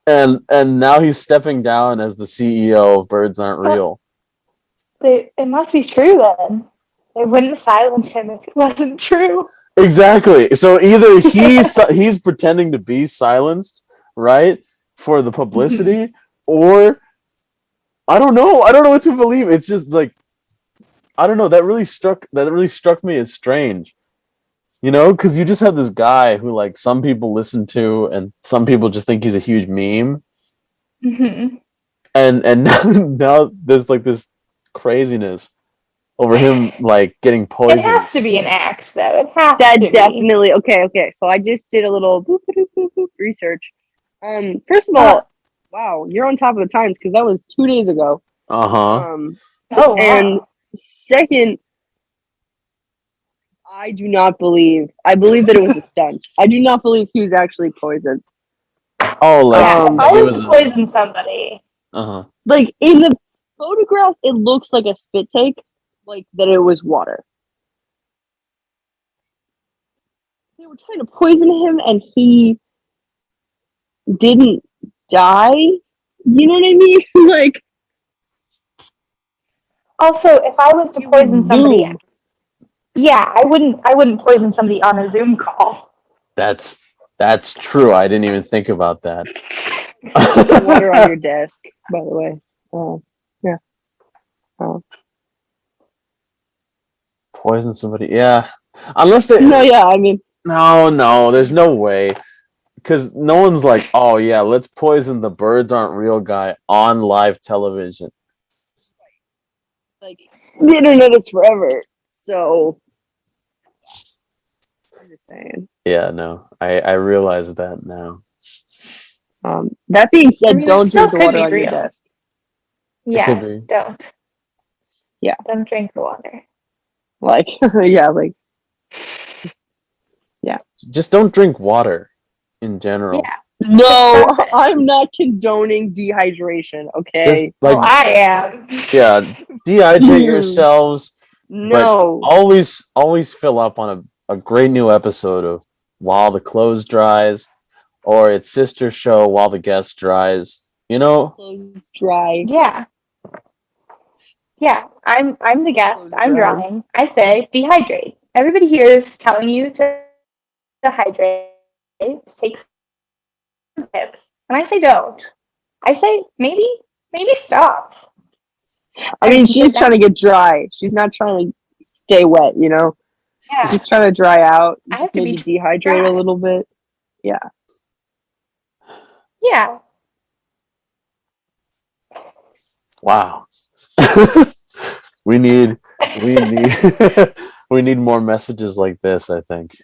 A: And now he's stepping down as the CEO of Birds Aren't Real.
C: It must be true then. They wouldn't silence him if it wasn't true.
A: Exactly. So either he's pretending to be silenced, right, for the publicity, or I don't know what to believe. It's just like I don't know. That really struck me as strange. You know, because you just have this guy who like some people listen to, and some people just think he's a huge meme.
C: Mm-hmm.
A: And now there's like this craziness over him like getting poisoned.
C: It has to be an act, though. It has
B: that
C: to
B: definitely. Be. Okay. So I just did a little boop, research. First of all, wow, you're on top of the times because that was 2 days ago.
A: Wow.
B: And second, I believe that it was a stunt. I do not believe he was actually poisoned.
A: Oh, like
C: if I was to poison somebody.
B: Like in the photograph, it looks like a spit take, like that it was water. They were trying to poison him, and he didn't die. You know what I mean? Like,
C: Also, if I was to poison somebody,
B: Zoom.
C: yeah, I wouldn't poison somebody on a Zoom call.
A: That's true. I didn't even think about that.
B: Water on your desk, by the way. Yeah.
A: Poison somebody, yeah. Unless they.
B: No, yeah, I mean.
A: No, there's no way. Because no one's like, oh yeah, let's poison the birds aren't real guy on live television.
B: Like, the internet is forever, so. I'm just saying.
A: Yeah, no, I realize that now.
B: That being said,
C: I mean,
B: don't drink the
C: could
B: water
C: be
B: on your
C: real.
B: desk.
C: Yes, don't.
B: Yeah.
C: Don't drink the water.
B: Like, yeah, like. Yeah.
A: Just don't drink water in general.
C: Yeah.
B: No, I'm not condoning dehydration, okay?
A: Just like,
C: I am.
A: yeah, dehydrate yourselves.
B: No.
A: But always fill up on a great new episode of While the Clothes Dries, or its sister show While the Guest Dries. You know?
B: Clothes dry.
C: Yeah. Yeah, I'm the guest. I'm drying. I say dehydrate. Everybody here is telling you to hydrate, to take some tips. And I say don't. I say maybe stop.
B: I mean, she's trying to get dry. She's not trying to stay wet, you know?
C: Yeah.
B: She's trying to dry out.
C: I
B: Just
C: have to
B: maybe
C: be
B: dehydrate
C: dry.
B: a little bit. Yeah.
C: Yeah.
A: Wow. we need we need more messages like this, I think.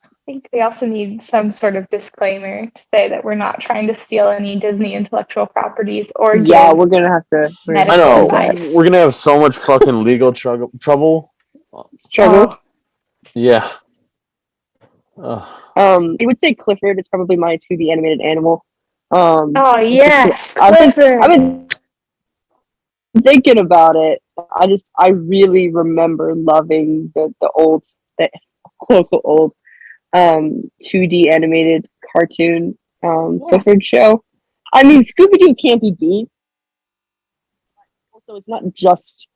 C: I think we also need some sort of disclaimer to say that we're not trying to steal any Disney intellectual properties or
B: Yeah, we're gonna have to.
A: I know.
C: Advice.
A: We're gonna have so much fucking legal trouble.
B: Trouble?
A: Yeah.
B: I would say Clifford is probably my 2D animated animal.
C: Oh yes,
B: I've been thinking about it. I really remember loving the old, quote-unquote old 2D animated cartoon Clifford show. I mean, Scooby-Doo can't be beat. Also, it's not just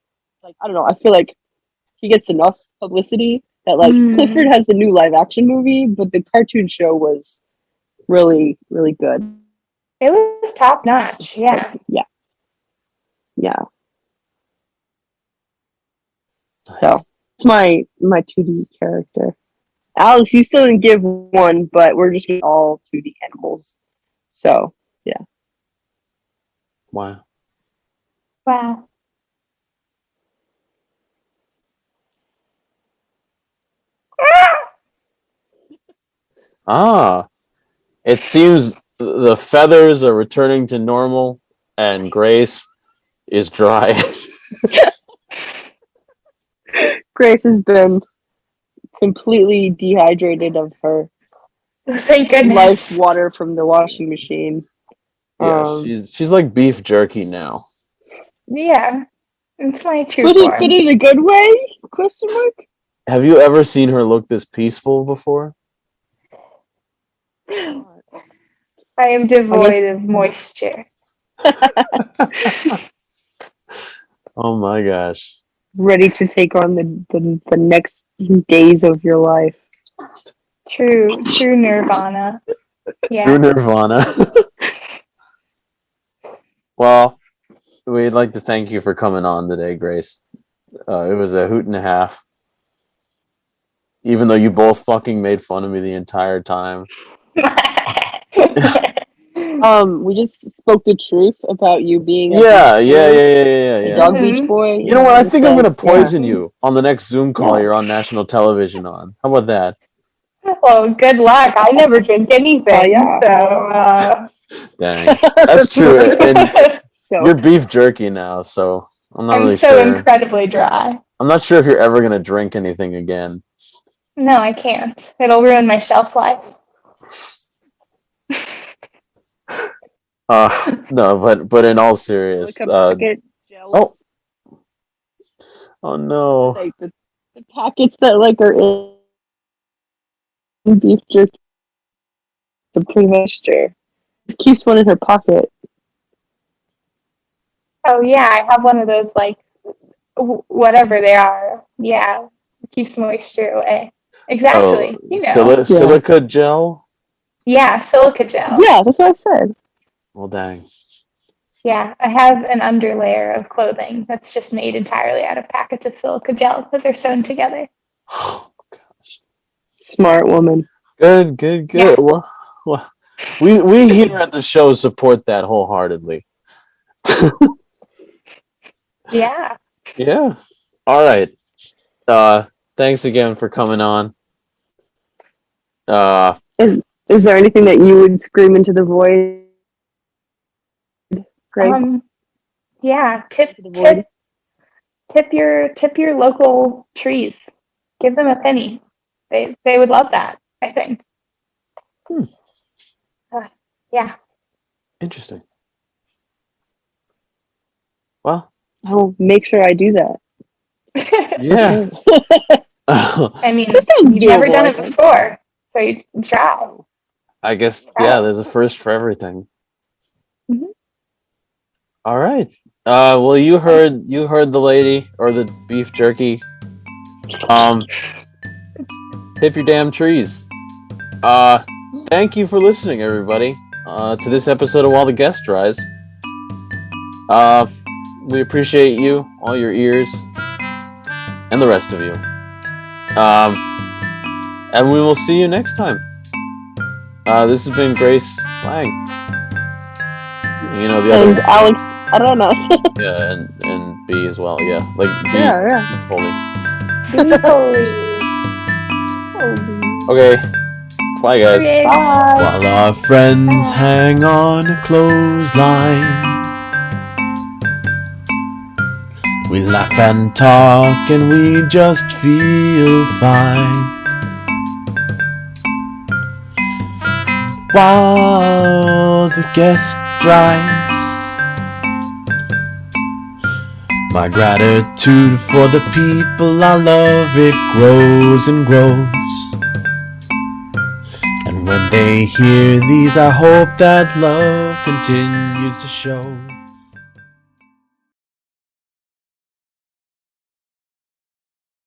B: like, I don't know, I feel like he gets enough publicity that like Clifford has the new live action movie, but the cartoon show was really, really good.
C: It was top notch. Yeah.
B: Yeah. So it's my 2D character. Alex, you still didn't give one, but we're just all 2D animals. So yeah.
A: Wow. It seems the feathers are returning to normal and Grace is dry.
B: Grace has been completely dehydrated of her
C: Thank goodness.
B: life water from the washing machine.
A: Yeah, she's like beef jerky now.
C: Yeah, it's my true
B: but
C: form.
B: But in a good way? Question mark.
A: Have you ever seen her look this peaceful before?
C: I am devoid of moisture.
A: Oh my gosh.
B: Ready to take on the next days of your life.
C: True nirvana. Yeah.
A: True nirvana. Well, we'd like to thank you for coming on today, Grace. It was a hoot and a half. Even though you both fucking made fun of me the entire time.
B: We just spoke the truth about you being
A: a
B: dog beach boy.
A: You know what? I think I'm gonna poison you on the next Zoom call you're on national television on. How about that?
C: Well, good luck. I never drink anything, so
A: Dang, that's true. And you're beef jerky now, so I'm not really sure.
C: I'm so incredibly dry.
A: I'm not sure if you're ever gonna drink anything again.
C: No, I can't. It'll ruin my shelf life.
A: No, but in all seriousness, oh no,
B: like the packets that like are in beef jerky, the pre-mixture. Just keeps one in her pocket.
C: Oh yeah, I have one of those like whatever they are. Yeah, keeps moisture away. Exactly.
A: Silica gel?
C: Yeah, silica gel.
B: Yeah, that's what I said.
A: Well, dang.
C: Yeah, I have an underlayer of clothing that's just made entirely out of packets of silica gel that are sewn together.
A: Oh, gosh.
B: Smart woman.
A: Good.
C: Yeah.
A: Well, we here at the show support that wholeheartedly.
C: Yeah.
A: Yeah. All right. Thanks again for coming on.
B: Is there anything that you would scream into the void, Grace?
C: Yeah. Tip
B: Into the void?
C: your local trees. Give them a penny. They would love that, I think. Yeah.
A: Interesting. Well,
B: I'll make sure I do that.
A: yeah.
C: I mean,
B: sounds
C: you've never
B: doable,
C: done
B: I
C: it
B: think.
C: before, so you try.
A: I guess there's a first for everything.
C: Mhm.
A: All right. Well, you heard the lady or the beef jerky. Tip your damn trees. Thank you for listening, everybody, to this episode of While the Guest Dries. We appreciate you, all your ears, and the rest of you. And we will see you next time. This has been Grace Lange. You know, the other.
B: And Alex Aronas.
A: Yeah, and B as well. Yeah, like B.
B: Yeah.
A: Foley. Okay. Bye, guys.
C: Okay.
B: Bye.
A: While our friends hang on a clothesline, we laugh and talk and we just feel fine. While the guest dries, my gratitude for the people I love, it grows and grows. And when they hear these, I hope that love continues to show.